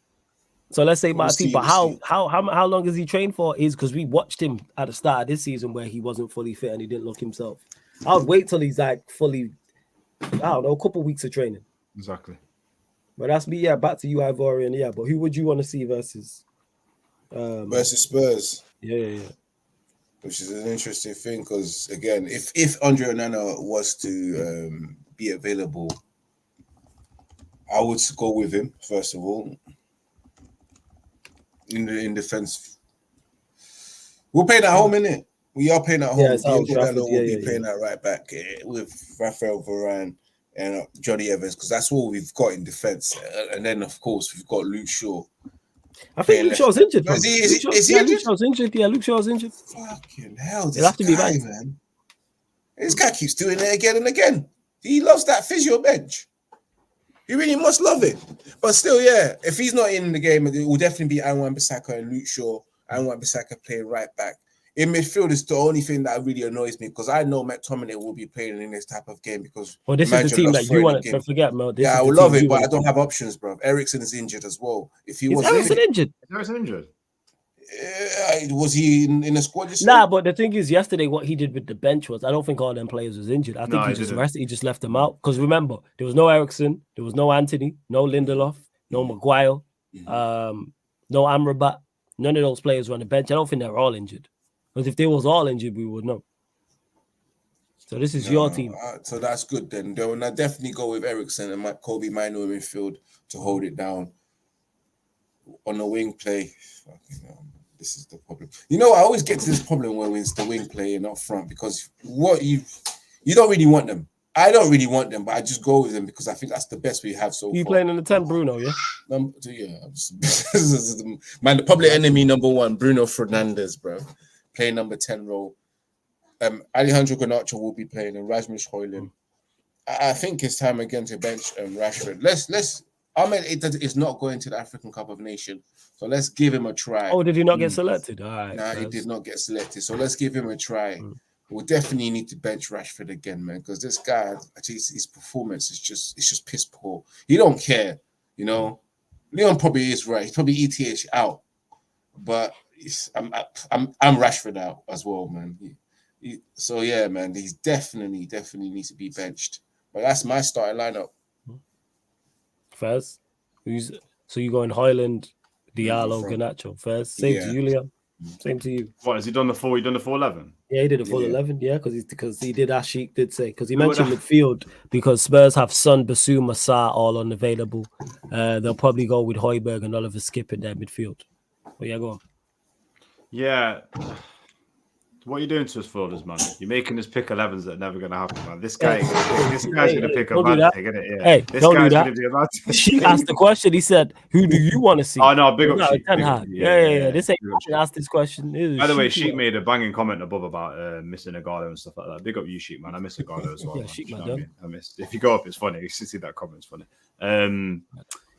So let's say Martin, but how long has he trained for? Is because we watched him at the start of this season where he wasn't fully fit and he didn't look himself. I'll wait till he's like fully, I don't know, a couple weeks of training. Exactly. But that's me, yeah. Back to you, Ivorian, yeah. But who would you want to see versus Spurs? Yeah. Which is an interesting thing because again, if Andre Onana was to be available, I would go with him first of all. In defense, we're playing at home, innit? We are playing at home. We'll be playing at right back with Raphael Varane and Johnny Evans because that's all we've got in defense. And then, of course, we've got Luke Shaw. I think Luke Shaw's injured. Is he injured? Luke Shaw's injured. Yeah, Luke Shaw's injured. Fucking hell, this guy, man. This guy keeps doing it again and again. He loves that physio bench. He really must love it. But still, yeah, if he's not in the game, it will definitely be Wan-Bissaka and Luke Shaw and Wan-Bissaka playing right back. In midfield is the only thing that really annoys me because I know McTominay will be playing in this type of game because Well, this is the team that you want to forget, Mo. I would love it, but I don't have options, bro. Ericsson is injured as well. If he was Ericsson injured? Is Ericsson injured? Was he in the squad? Nah, but the thing is, yesterday what he did with the bench was I don't think all them players was injured. I think he just rested. He just left them out because remember there was no Ericsson, there was no Anthony, no Lindelof, no Maguire, no Amrabat. None of those players were on the bench. I don't think they're all injured. Because if they was all injured, we would know. So this is your team. So that's good then. They will definitely go with Ericsson and Kobe Mino in midfield to hold it down. On the wing play, this is the problem. I always get to this problem when it's the wing play and up front because what you don't really want them. I don't really want them, but I just go with them because I think that's the best we have so far. You playing in the 10, Bruno, yeah? Man, the public enemy number 1, Bruno Fernandes, bro. Playing number 10 role. Alejandro Garnacho will be playing and Rasmus Højlund. I think it's time again to bench Rashford. Let's Ahmed is not going to the African Cup of Nations, so let's give him a try. Oh, did he not get selected? All right, he did not get selected, so let's give him a try. We'll definitely need to bench Rashford again, man, because this guy, actually, his performance is just piss poor. He don't care, Leon probably is right. He's probably ETH out, but I'm Rashford out as well, man. So yeah, man, he's definitely needs to be benched. But that's my starting lineup. Fez, so you going Højlund, Diallo, Garnacho. Fez, same to you, Leon. Same to you. What has he done the full? He done the full 11? Yeah, he did a full 11. Yeah, because he did. Ashik did say because he mentioned midfield because Spurs have Son, Basuma, Sarr all unavailable. They'll probably go with Højbjerg and Oliver Skip in their midfield. But yeah, go on. Yeah. What are you doing to us folders, man? You're making us pick 11s that are never going to happen, man. This guy's going to pick a man thing, isn't it? Yeah. Hey, this don't guy's do that. Going to be a man thing. She asked the question. He said, "Who do you want to see?" Oh no, big up Sheik. Yeah. This ain't asked this question. By the way, Sheik made a banging comment above about missing Agardo and stuff like that. Big up you, Sheik, man. I miss Agardo as well. Yeah, Sheik, man. I miss. If you go up, it's funny. You should see that comment. It's funny.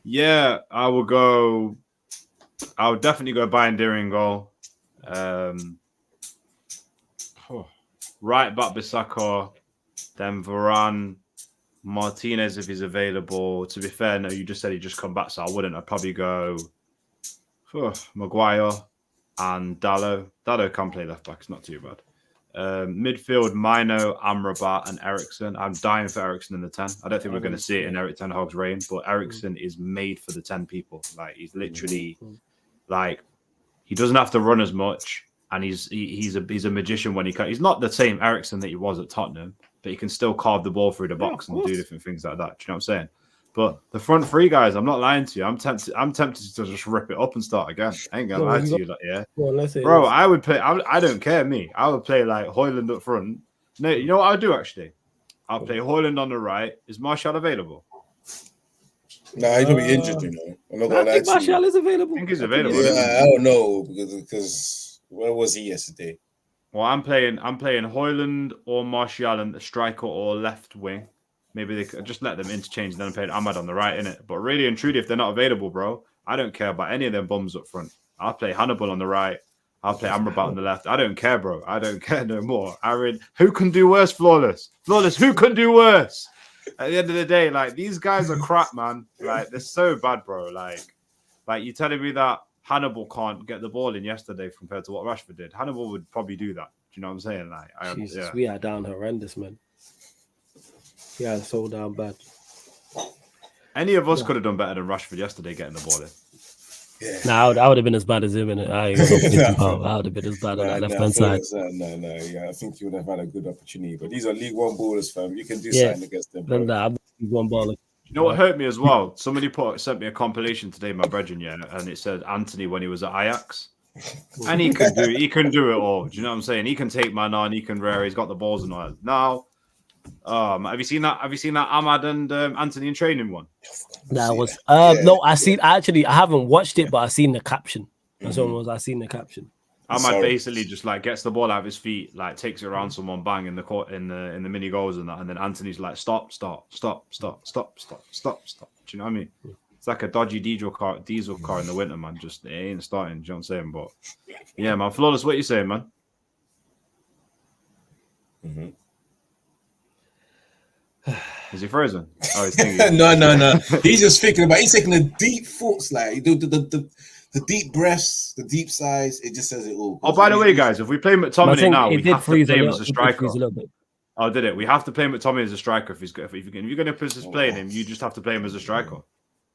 Yeah, I will go. I would definitely go Bayern Deering goal. Right back Bissaka, then Varane, Martinez if he's available. To be fair, no, you just said he just come back, so I wouldn't. I'd probably go Maguire and Dalot. Dalot can play left back; it's not too bad. Midfield: Mino, Amrabat, and Ericsson. I'm dying for Ericsson in the 10. I don't think we're going to see it in Eric Ten Hag's reign, but Ericsson is made for the 10 people. Like he's literally like he doesn't have to run as much. And he's a magician when he can. He's not the same Ericsson that he was at Tottenham, but he can still carve the ball through the box and do different things like that. Do you know what I'm saying? But the front three guys, I'm not lying to you. I'm tempted to just rip it up and start again. I ain't gonna lie to you, like, yeah, bro. I would play. I don't care, me. I would play like Højlund up front. No, you know what I'll do actually? I'll play Højlund on the right. Is Martial available? Nah, he's gonna be injured. I'm not gonna lie to you. Martial is available. I think he's available. Yeah, I don't know because. Where was he yesterday? Well, I'm playing Højlund or Martial and the striker or left wing. Maybe they could just let them interchange and then play Ahmad on the right, innit? But really and truly, if they're not available, bro, I don't care about any of them bums up front. I'll play Hannibal on the right. I'll play Amrabat on the left. I don't care, bro. I don't care no more. Who can do worse, Flawless? Flawless, who can do worse? At the end of the day, like, these guys are crap, man. Like, they're so bad, bro. Like you telling me that Hannibal can't get the ball in yesterday compared to what Rashford did. Hannibal would probably do that. Do you know what I'm saying? Like, Jesus, we are down horrendous, man. We are so down bad. Any of us could have done better than Rashford yesterday getting the ball in. Yeah. Nah, I would have been as bad as him, innit? I would have been as bad on that left-hand side. I think you would have had a good opportunity. But these are League One ballers, fam. You can do something against them. I'm League One baller. You know what hurt me as well? Somebody sent me a compilation today, my brethren, and it said Anthony when he was at Ajax. And he can do it all. Do you know what I'm saying? He can take man on, he can rear, he's got the balls and all that. Now, have you seen that Ahmad and Anthony in training one? That was no, I haven't watched it, but I've seen the caption. That's almost I seen the caption. Ahmad basically just like gets the ball out of his feet, like takes it around someone, bang in the court in the mini goals and that, and then Anthony's like stop. Do you know what I mean? It's like a dodgy diesel car in the winter, man. Just it ain't starting. Do you know what I'm saying? But yeah, man. Flawless, what you saying, man? Mm-hmm. Is he frozen? Oh, he's thinking. No. He's just thinking about. He's taking the deep thoughts, like the deep breaths, the deep sighs. It just says it all. Oh, by the way, guys, if we play McTominay now, we have to play him as a striker. Oh, did it? We have to play McTominay as a striker. If you're going to play him, you just have to play him as a striker.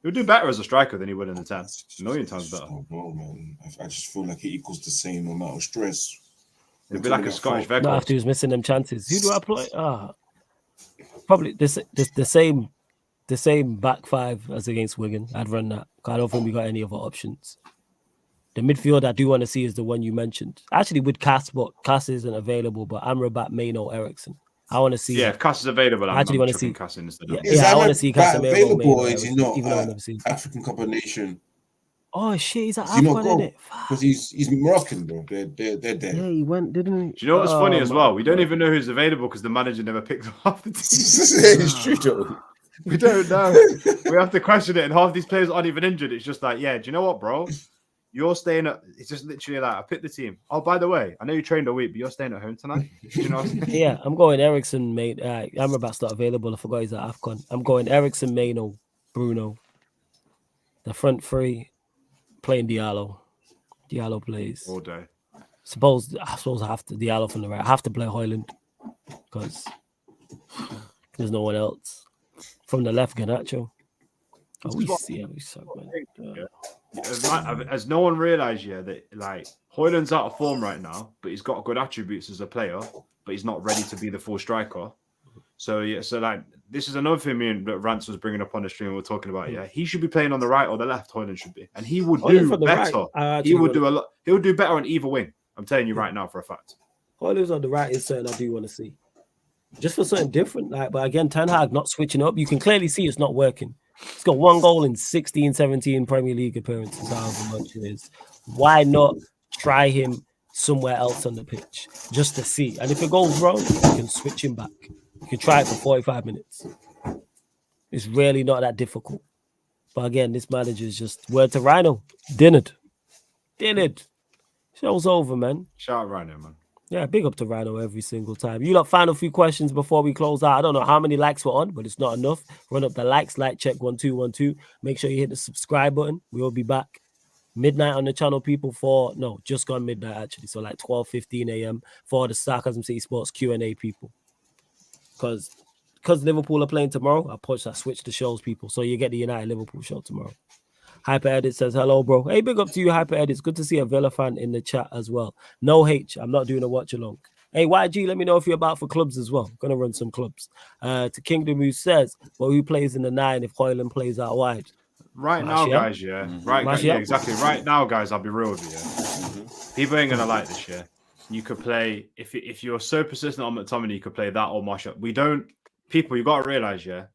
He'll do better as a striker than he would in the 10. A million times better. Oh, bro, man. I just feel like it equals the same amount of stress. It'd be like a Scottish Vegas. Not after he was missing them chances. Who do I play? Probably the same back five as against Wigan. I'd run that. I don't think we got any other options. The midfield I do want to see is the one you mentioned. Actually, with Cass, but Cass isn't available. But Amrabat, Maino, Ericsson. I want to see. Yeah, if Cass is available, I actually want to see Cass instead. Yeah, I want to see Cass available. Or is he not? African Cup of Nation. Oh shit, he's at Afcon, isn't it? Because he's Moroccan, bro. They're there. Yeah, he went, didn't he? Do you know what's funny as well? We don't even know who's available because the manager never picked him off the team. It's true, though. We don't know. We have to question it, and half these players aren't even injured. It's just like, yeah, do you know what, bro? You're staying at. It's just literally like I picked the team. Oh, by the way, I know you trained a week, but you're staying at home tonight. Do you know what I'm saying? Yeah, I'm going Ericsson, mate. Amrabat's not available. I forgot he's at Afcon. I'm going Ericsson, Maino, Bruno. The front three playing Diallo. Diallo plays all day. I suppose I have to Diallo from the right. I have to play Højlund because there's no one else. From the left, Garnacho. We suck, man. As no one realised, that like Højlund's out of form right now, but he's got good attributes as a player, but he's not ready to be the full striker. So like this is another thing me and Rance was bringing up on the stream. We were talking about. Yeah, he should be playing on the right or the left. Højlund should be, and he would do better. Right. He would do a lot. He would do better on either wing. I'm telling you right now for a fact. Højlund's on the right is something I do want to see, just for something different. Like, but again, Ten Hag not switching up. You can clearly see it's not working. He's got 1 goal in 16, 17 Premier League appearances, however much it is. Why not try him somewhere else on the pitch just to see? And if it goes wrong, you can switch him back. You can try it for 45 minutes. It's really not that difficult. But again, this manager is just word to Rhino. Dinned. Show's over, man. Shout out Rhino, man. Yeah, big up to Rhino every single time. You lot, final few questions before we close out. I don't know how many likes we're on, but it's not enough. Run up the likes, like check 1212. Make sure you hit the subscribe button. We will be back midnight on the channel, people, just gone midnight actually. So like 12:15 a.m. for the Sarcasm City Sports Q&A people. Because Liverpool are playing tomorrow, I switch the shows, people. So you get the United Liverpool show tomorrow. Hyper Edit says, hello, bro. Hey, big up to you, Hyper Edit. It's good to see a Villa fan in the chat as well. No H, I'm not doing a watch along. Hey, YG, let me know if you're about for clubs as well. I'm going to run some clubs. To Kingdom, who says, well, who plays in the 9 if Højlund plays out wide? Right now, guys, yeah. Yeah, exactly. Right now, guys, I'll be real with you. People ain't going to like this, yeah. You could play, if you're so persistent on McTominay, you could play that or Marshall. People, you got to realize, yeah,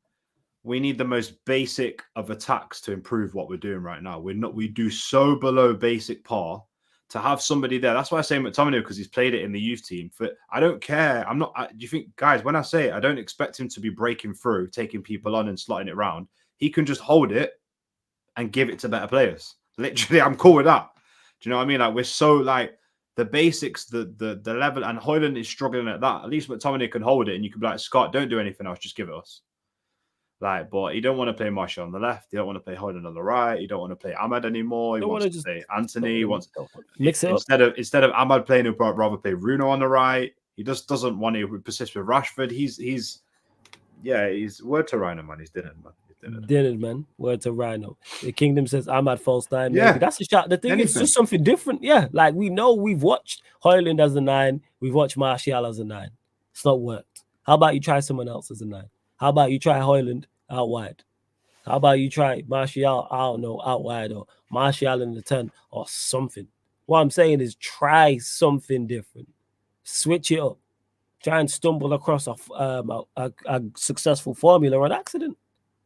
we need the most basic of attacks to improve what we're doing right now. We do so below basic par to have somebody there. That's why I say McTominay, because he's played it in the youth team. I don't care. Do you think, guys, when I say it, I don't expect him to be breaking through, taking people on and slotting it around. He can just hold it and give it to better players. Literally, I'm cool with that. Do you know what I mean? Like, we're so like the basics, the level, and Højlund is struggling at that. At least McTominay can hold it, and you can be like, Scott, don't do anything else, just give it us. Like, but you don't want to play Marshall on the left. You don't want to play Højlund on the right. You don't want to play Ahmad anymore. He wants to play Anthony. He wants mix it instead of Ahmad playing, he'd rather play Bruno on the right. He just doesn't want to persist with Rashford. He's word to Rhino, man. He's dinner, man. Dinner, man. Word to Rhino. The Kingdom says Ahmad false 9. Yeah, maybe. That's a shot. The thing is just something different. Yeah, like we know we've watched Højlund as a 9. We've watched Martial as a 9. It's not worked. How about you try someone else as a 9? How about you try Højlund out wide? How about you try Martial, out wide, or Martial in the 10 or something? What I'm saying is try something different. Switch it up. Try and stumble across a successful formula on accident.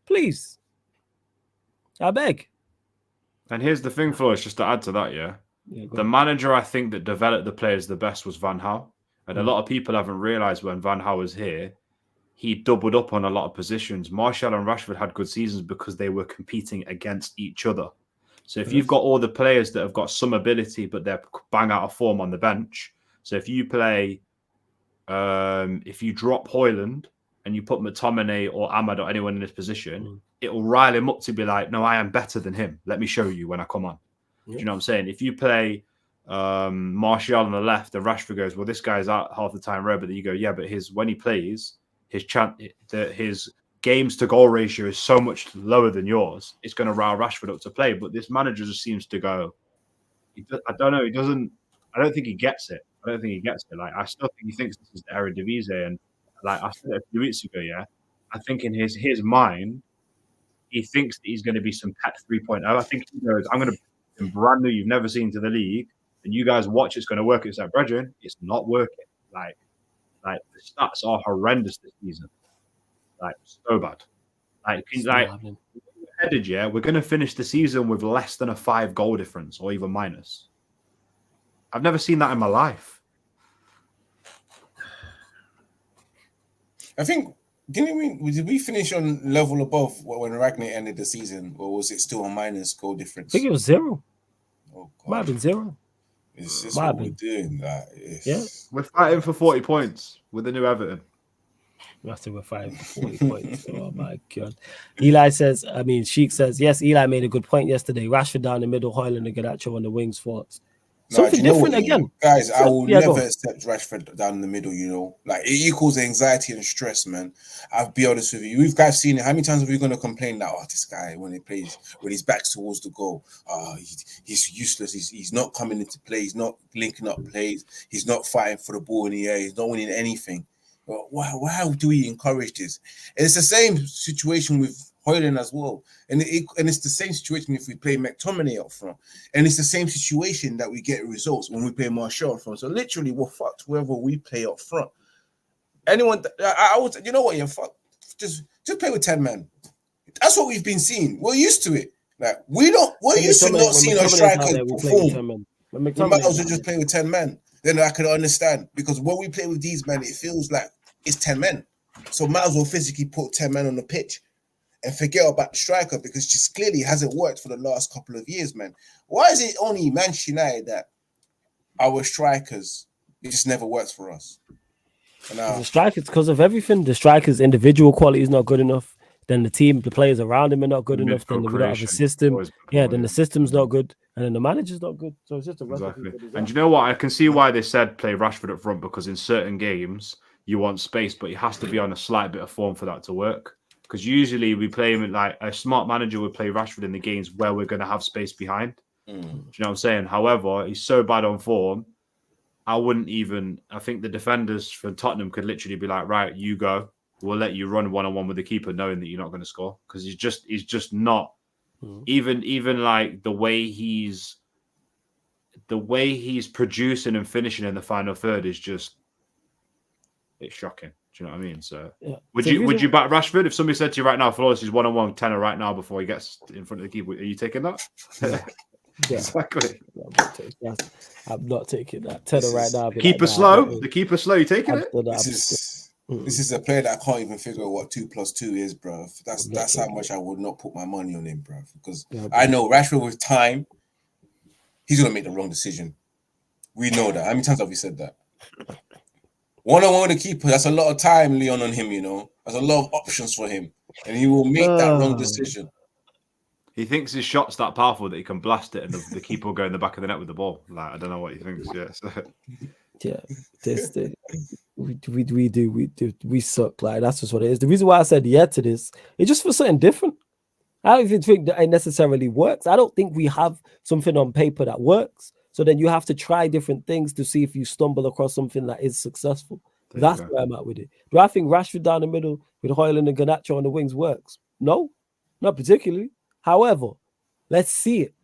Please. I beg. And here's the thing, Floyd, just to add to that, the manager I think that developed the players the best was Van Gaal. And a lot of people haven't realised when Van Gaal was here, he doubled up on a lot of positions. Martial and Rashford had good seasons because they were competing against each other. So if you've got all the players that have got some ability, but they're bang out of form on the bench. So if you play, if you drop Højlund and you put McTominay or Ahmad or anyone in this position, it will rile him up to be like, no, I am better than him. Let me show you when I come on. Do you know what I'm saying? If you play Martial on the left and Rashford goes, well, this guy's out half the time, but you go, yeah, but when he plays, his games to goal ratio is so much lower than yours. It's going to rile Rashford up to play. But this manager just seems to go, I don't know. I don't think he gets it. Like, I still think he thinks this is the Eredivisie. And like I said a few weeks ago, I think in his mind, he thinks that he's going to be some Pep 3.0. I think he goes, I'm going to bring brand new you've never seen to the league. And you guys watch, it's going to work. It's like, brethren, it's not working. Like the stats are horrendous this season. Like, so bad. Headed, we're going to finish the season with less than a 5 goal difference or even minus. I've never seen that in my life. I think, did we finish on level above when Ragnar ended the season, or was it still a minus goal difference? I think it was 0. Oh, Might have been 0. It's just what we're doing. We're fighting for 40 points with the new Everton. We're fighting for 40 points. Oh my God. Sheik says, yes, Eli made a good point yesterday. Rashford down the middle, Højlund and Garnacho on the wings thoughts. Something different again. Guys, I will never accept Rashford down the middle, Like, it equals anxiety and stress, man. I'll be honest with you. We've guys seen it. How many times are we going to complain that, this guy, when his back's towards the goal, he's useless. He's not coming into play. He's not linking up plays. He's not fighting for the ball in the air. He's not winning anything. Why do we encourage this? And it's the same situation with Højlund as well. And it's the same situation if we play McTominay up front. And it's the same situation that we get results when we play Martial up front. So literally, we're fucked whoever we play up front. Anyone, I would, you know what, you're fucked. Just play with 10 men. That's what we've been seeing. We're used to it. Like, we're used to not seeing our strikers perform. We might as well just play with 10 men. Then I can understand, because when we play with these men, it feels like it's 10 men. So might as well physically put 10 men on the pitch and forget about the striker, because just clearly hasn't worked for the last couple of years, man. Why is it only Manchester United that our strikers, it just never works for us? The strikers, because of everything. The strikers' individual quality is not good enough. Then the players around him are not good enough. Then we don't have a system. Then the system's not good. And then the manager's not good. So it's just a recipe. And you know what? I can see why they said play Rashford up front, because in certain games you want space, but he has to be on a slight bit of form for that to work. Because usually we play him like a smart manager would play Rashford in the games where we're going to have space behind. Do you know what I'm saying? However, he's so bad on form. I think the defenders from Tottenham could literally be like, right, you go. We'll let you run one-on-one with the keeper, knowing that you're not going to score, because he's just not. Even like the way he's producing and finishing in the final third is just, it's shocking. Do you know what I mean? So would you back Rashford if somebody said to you right now, Flawless, he's 1-on-1 tenner right now before he gets in front of the keeper? Are you taking that? Exactly. I'm not taking that tenner right now. Keeper slow. The keeper slow. You taking it? This is a player that I can't even figure out what 2 + 2 is, bro. That's how much I would not put my money on him, bro. Because I know Rashford with time, he's gonna make the wrong decision. We know that. How many times have we said that? 1-on-1 with the keeper, that's a lot of time, Leon, on him. There's a lot of options for him, and he will make that wrong decision. He thinks his shot's that powerful that he can blast it, and the keeper will go in the back of the net with the ball. Like, I don't know what he thinks. We suck. Like, that's just what it is. The reason why I said to this, it's just for something different. I don't even think that it necessarily works. I don't think we have something on paper that works. So then you have to try different things to see if you stumble across something that is successful. That's where I'm at with it. Do I think Rashford down the middle with Højlund and Garnacho on the wings works? No, not particularly. However, let's see it.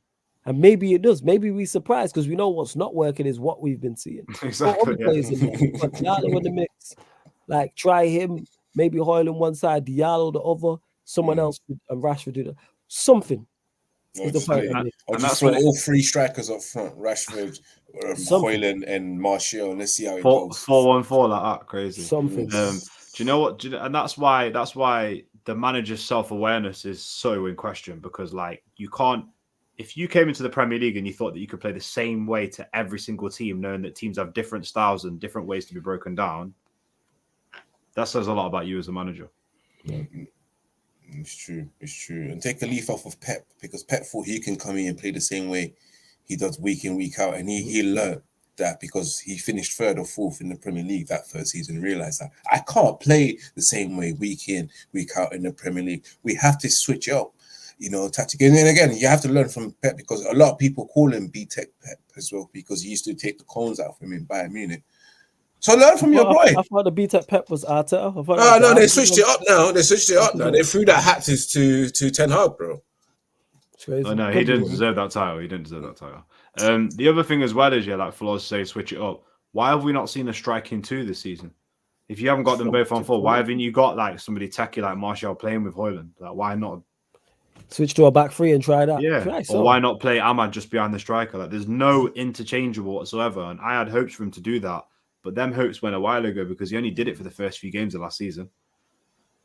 And maybe it does. Maybe we're surprised, because we know what's not working is what we've been seeing. Exactly. But Diallo in the mix. Like, try him. Maybe Højlund one side, Diallo the other. Someone else and Rashford do that. Something. And that's throw all 3 strikers up front: Rashford, Højlund, and Martial. Let's see how it goes. 4-1-4 like that, crazy. Something. Do you know what? And that's why the manager's self-awareness is so in question, because like you can't. If you came into the Premier League and you thought that you could play the same way to every single team, knowing that teams have different styles and different ways to be broken down, that says a lot about you as a manager. Yeah. It's true. And take a leaf off of Pep, because Pep thought he can come in and play the same way he does week in, week out. And he learned that because he finished 3rd or 4th in the Premier League that first season and realized that I can't play the same way week in, week out in the Premier League. We have to switch up. Tactic. And then again, you have to learn from Pep, because a lot of people call him B-Tech Pep as well, because he used to take the cones out from him in Bayern Munich. So learn from your boy. I thought the B-Tech Pep was Arteta. No, they switched it up now. They threw that hat to Ten Hag, bro. It's crazy. Oh, no, he didn't deserve that title. The other thing as well is, like Flores say, switch it up. Why have we not seen a striking 2 this season? If you haven't got them both on full, why haven't you got like somebody techie like Martial playing with Højlund? Like, why not switch to a back 3 and try that? Yeah, or why not play Ahmad just behind the striker? Like, there's no interchangeable whatsoever, and I had hopes for him to do that, but them hopes went a while ago because he only did it for the first few games of last season.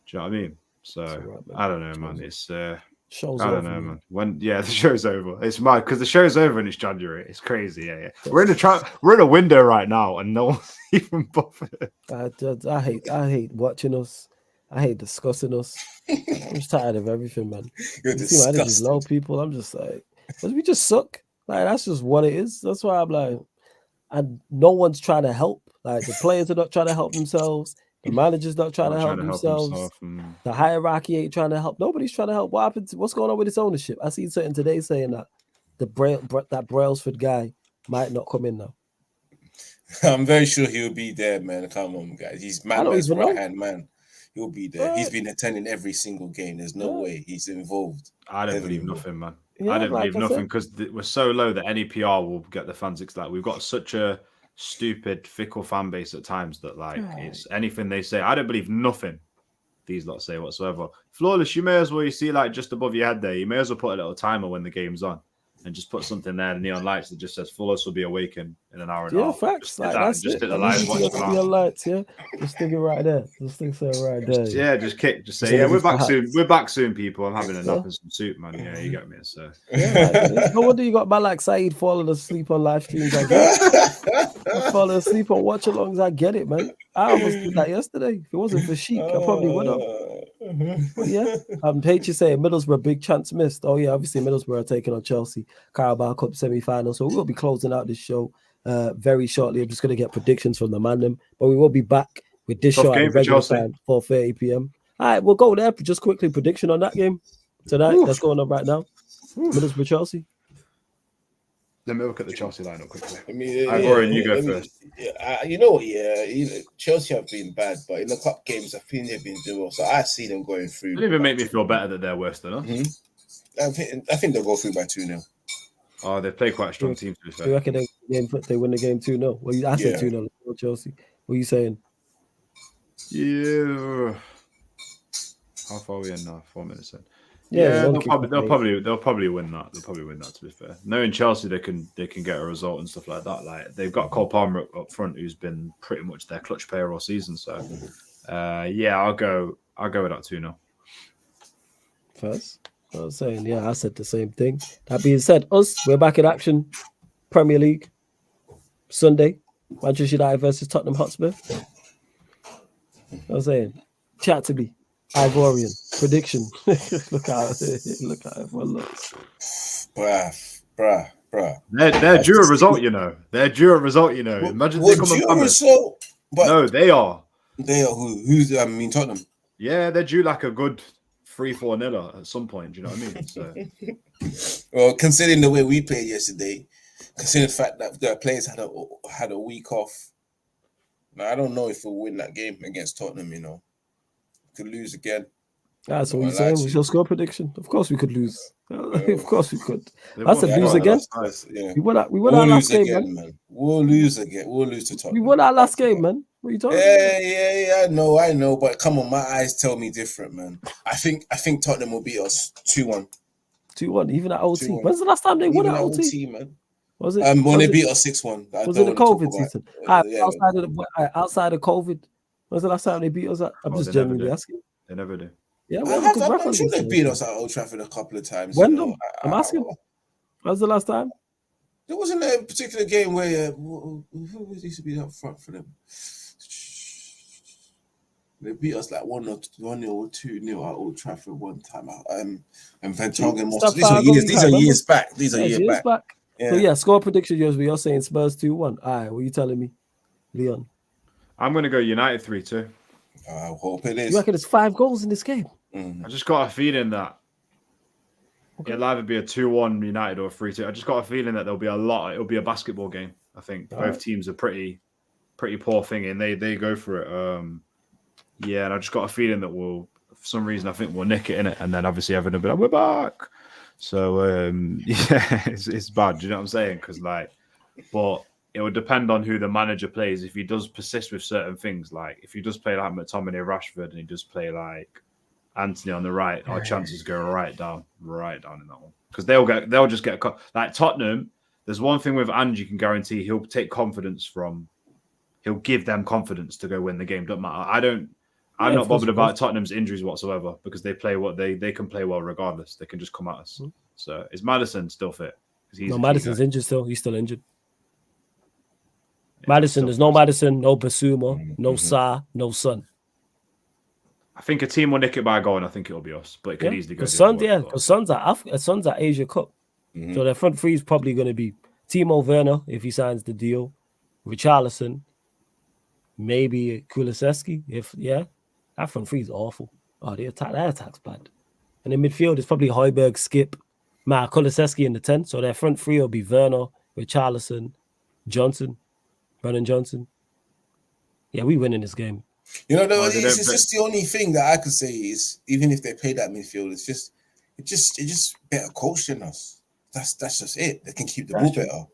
Do you know what I mean? So right, I don't know, man. It's show's I don't over, know, man. The show's over. It's mad because the show's over and it's January. It's crazy. Yeah. We're in a window right now, and no one's even bothered. I hate watching us. I hate discussing us. I'm just tired of everything, man. You're you see my energy's low, people. I'm just like, we just suck. Like, that's just what it is. That's why I'm like, and no one's trying to help. Like, the players are not trying to help themselves. The manager's not trying to help themselves. The hierarchy ain't trying to help. Nobody's trying to help. What's going on with this ownership? I seen something today saying that that Brailsford guy might not come in now. I'm very sure he'll be there, man. Come on, guys. He's man's right-hand man. He'll be there. He's been attending every single game. There's no way he's involved. I don't believe nothing, man. I don't believe nothing because we're so low that any PR will get the fans excited. We've got such a stupid, fickle fan base at times that it's anything they say. I don't believe nothing these lot say whatsoever. Flawless, you may as well, you see like just above your head there, you may as well put a little timer when the game's on. And just put something there, the neon lights that just says Flawless will be awake in an hour and a half. Facts. Just hit the lights, watch the neon lights, Just stick it right there. Just stick it right there. Just say, we're back soon. We're back soon, people. I'm having a nap and some soup, man. Yeah, you get me. So no wonder you got man like Saeed falling asleep on live streams. I get it. Falling asleep on watch alongs. I get it, man. I almost did that yesterday. If it wasn't for Sheik, I probably would have. But yeah, hate you saying Middlesbrough big chance missed. Oh yeah, obviously Middlesbrough are taking on Chelsea Carabao Cup semi-final, so we'll be closing out this show very shortly. I'm just going to get predictions from the ManDem, but we will be back with this show at regular time, 4:30 p.m. All right, we'll go there. Just quickly, prediction on that game tonight. That's going on right now. Middlesbrough Chelsea. Let me look at the Chelsea lineup quickly. I mean, you go first. You know what? Chelsea have been bad, but in the cup games, I think they've been doing well. So I see them going through. It didn't even make me feel better that they're worse than us. Mm-hmm. I think they'll go through by 2-0. Oh, they play quite a strong team. To be fair. You reckon they win the game 2-0? Well, I said 2-0 Chelsea. What are you saying? Yeah. How far are we in now? 4 minutes in. Yeah, they'll probably win that. They'll probably win that. To be fair, knowing Chelsea, they can get a result and stuff like that. Like they've got Cole Palmer up front, who's been pretty much their clutch player all season. So, I'll go with that 2-0. First, I was saying, I said the same thing. That being said, we're back in action. Premier League Sunday, Manchester United versus Tottenham Hotspur. I was saying, chat to me. Ivorian prediction. Look out everyone looks. Bruh. They're due a result, you know. Imagine they come and result. No, they are. They are who's Tottenham. Yeah, they're due like a good 3-4-0 at some point. Do you know what I mean? So well, considering the way we played yesterday, considering the fact that the players had a week off. Now I don't know if we'll win that game against Tottenham, you know. Could lose again. That's what you're saying. What's your score prediction? Of course we could lose. Of course we could. That's a lose again. Nice. Yeah. We won our last game, man. We'll lose again. We'll lose to Tottenham. We won our last game, man. What are you talking about? I know. But come on, my eyes tell me different, man. I think Tottenham will beat us 2-1. 2-1, even at OT. When's the last time they won at OT? Man. Was it? When they beat us 6-1. Was it the COVID season? Outside of COVID. When's the last time they beat us? I'm just they never genuinely do. asking. They never do. Yeah, we have a good I'm record. sure this they've beat year. us at Old Trafford a couple of times. When you know. I'm asking. When's the last time? There wasn't a particular game where who used to be up front for them. They beat us like 1-0 or 2-0 at Old Trafford one time. And Van Tongen must. These are years back. These are years back. Yeah. So yeah, score prediction. You're saying Spurs 2-1. All right, what are you telling me, Leon? I'm going to go United 3-2. I hope it is. You reckon it's 5 goals in this game? I just got a feeling that it'll either be a 2-1 United or a 3-2. I just got a feeling that there'll be a lot. It'll be a basketball game. I think both teams are pretty poor thing, and they go for it. And I just got a feeling that for some reason, I think we'll nick it in it, and then obviously Everton will be like, we're back. So it's bad. Do you know what I'm saying? Because but it would depend on who the manager plays. If he does persist with certain things, like if he does play like McTominay, Rashford, and he does play like Anthony on the right, our chances go right down in that one. Because they'll just get like Tottenham. There's one thing with Ange you can guarantee: he'll take confidence from. He'll give them confidence to go win the game. Don't matter. I'm not bothered about Tottenham's injuries whatsoever because they play they can play well regardless. They can just come at us. So is Maddison still fit? No, Maddison's injured still. He's still injured. Maddison, there's no Maddison, no Basuma, no Sa, no Son. I think a team will nick it by a goal, and I think it'll be us. But it could easily go. Because Son's at Asia Cup, so their front three is probably going to be Timo Werner if he signs the deal, Richarlison, maybe Kulusevski. That front three is awful. Oh, that attack's bad. And in midfield, it's probably Højbjerg, Skip, Kulusevski in the 10. So their front three will be Werner, Richarlison, Brennan Johnson. Yeah, we win in this game. You know, it's just the only thing that I could say is even if they play that midfield, it's just better coached than us. That's just it. They can keep the ball better.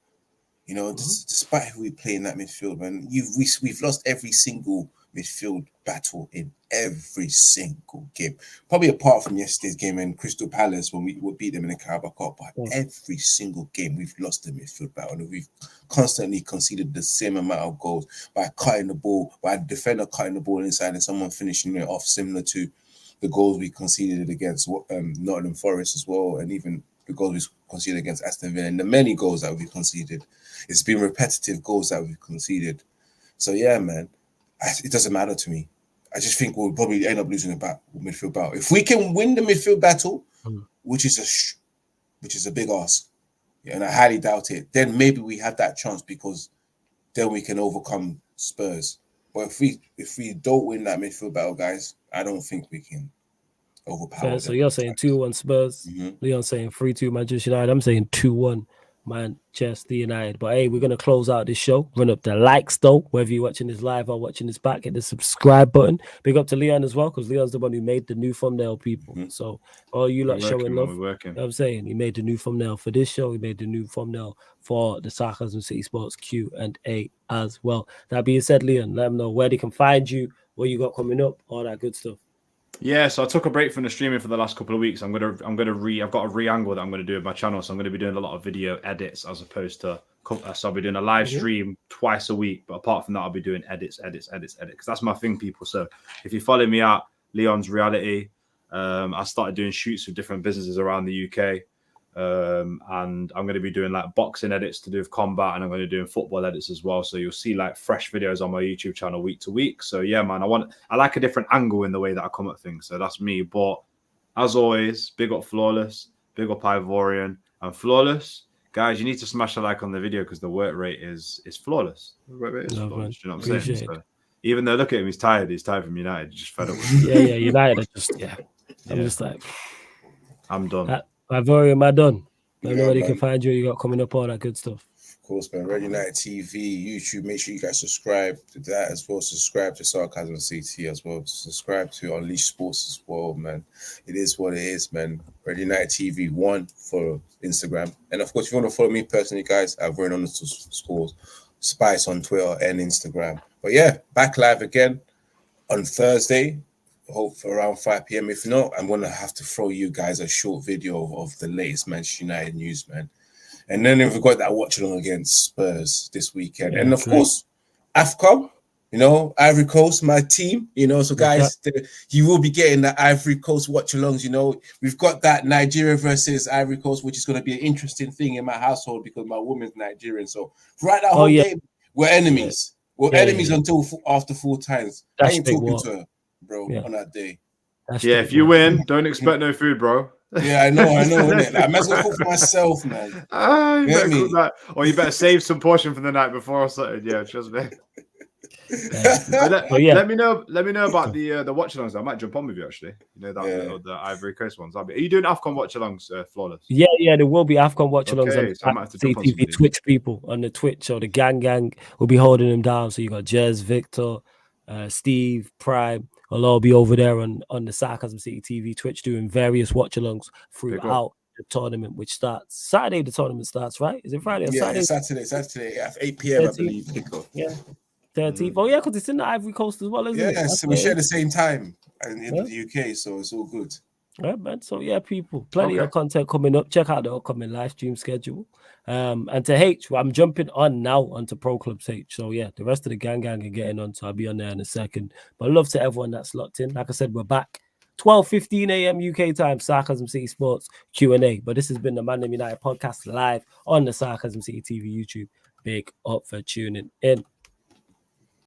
You know, despite who we play in that midfield, man, we've lost every single midfield battle in every single game. Probably apart from yesterday's game in Crystal Palace when we beat them in the Carabao Cup. But every single game we've lost the midfield battle, and we've constantly conceded the same amount of goals by cutting the ball, by a defender cutting the ball inside and someone finishing it off, similar to the goals we conceded against Nottingham Forest as well, and even the goals we conceded against Aston Villa, and the many goals that we conceded. It's been repetitive goals that we've conceded. So yeah, man, it doesn't matter to me. I just think we'll probably end up losing the midfield battle. If we can win the midfield battle, which is a big ask, and I highly doubt it, then maybe we have that chance because then we can overcome Spurs. But if we don't win that midfield battle, guys, I don't think we can overpower them. So you're saying 2-1 Spurs. Leon's saying 3-2 Manchester United. I'm saying 2-1 Manchester United. But hey, we're going to close out this show. Run up the likes though, whether you're watching this live or watching this back. Hit the subscribe button. Big up to Leon as well, because Leon's the one who made the new thumbnail, people. So all you lot showing love. You know what I'm saying? He made the new thumbnail for this show. He made the new thumbnail for the Sarcasm City Sports Q&A as well. That being said, Leon, let them know where they can find you, what you got coming up, all that good stuff. Yeah, so I took a break from the streaming for the last couple of weeks. I've got a re-angle that I'm going to do with my channel. So I'm going to be doing a lot of video edits as opposed to, so I'll be doing a live stream twice a week. But apart from that, I'll be doing edits. Because that's my thing, people. So if you follow me at Leon's Reality, I started doing shoots with different businesses around the UK. And I'm going to be doing like boxing edits to do with combat, and I'm going to be doing football edits as well. So you'll see like fresh videos on my YouTube channel week to week. So yeah, man, I like a different angle in the way that I come at things. So that's me. But as always, big up Flawless, big up Ivorian, and Flawless. Guys, you need to smash a like on the video because the work rate is flawless. The work rate is flawless. Do you know what I'm saying? So, even though look at him, he's tired from United. Just fed up with it. United. I'm just like, I'm done. Ivorian, am I done? I know where they can find you. You got coming up, all that good stuff. Of course, man. Red United TV, YouTube. Make sure you guys subscribe to that as well. Subscribe to Sarcasm CT as well. Subscribe to Unleashed Sports as well, man. It is what it is, man. Red United TV 1 for Instagram. And of course, if you want to follow me personally, guys, I've run on the scores. Spice on Twitter and Instagram. But yeah, back live again on Thursday. Hope for around 5 p.m. If not, I'm going to have to throw you guys a short video of the latest Manchester United news, man. And then we've got that watch along against Spurs this weekend. And of course, AFCON, You know, Ivory Coast, my team. You know, so guys, you will be getting the Ivory Coast watch-alongs. You know, we've got that Nigeria versus Ivory Coast, which is going to be an interesting thing in my household because my woman's Nigerian. So throughout that whole game, we're enemies. We're enemies until after full times. I ain't talking to her, bro, on that day. If you win, don't expect no food, bro. Yeah, I know, innit? Like, I might as well cook for myself, man. You better cook that, or you better save some portion for the night before or something. Yeah, trust me. Let me know about the watch-alongs. I might jump on with you actually. You know that the Ivory Coast ones. Are you doing AFCON watch-alongs, Flawless? Yeah, there will be AFCON watch-alongs on so I might have to jump on CTV Twitch people on the Twitch. So the gang will be holding them down. So you got Jez, Victor, Steve, Prime. Will all be over there on the Sarcasm City TV Twitch doing various watch-alongs throughout the tournament, which starts Saturday. The tournament starts, right? Is it Friday or Saturday? Saturday at 8 p.m. 13th. I believe. Kickoff. Yeah. 13th. Oh, yeah, because it's in the Ivory Coast as well, isn't it? Yeah, so we share the same time in the UK, so it's all good. Right, man. So, people, plenty of content coming up. Check out the upcoming live stream schedule. And to H, I'm jumping on now onto Pro Clubs H. So, the rest of the gang are getting on, so I'll be on there in a second. But love to everyone that's locked in. Like I said, we're back. 12:15 a.m. UK time, Sarcasm City Sports Q&A. But this has been the ManDem United podcast live on the Sarcasm City TV YouTube. Big up for tuning in.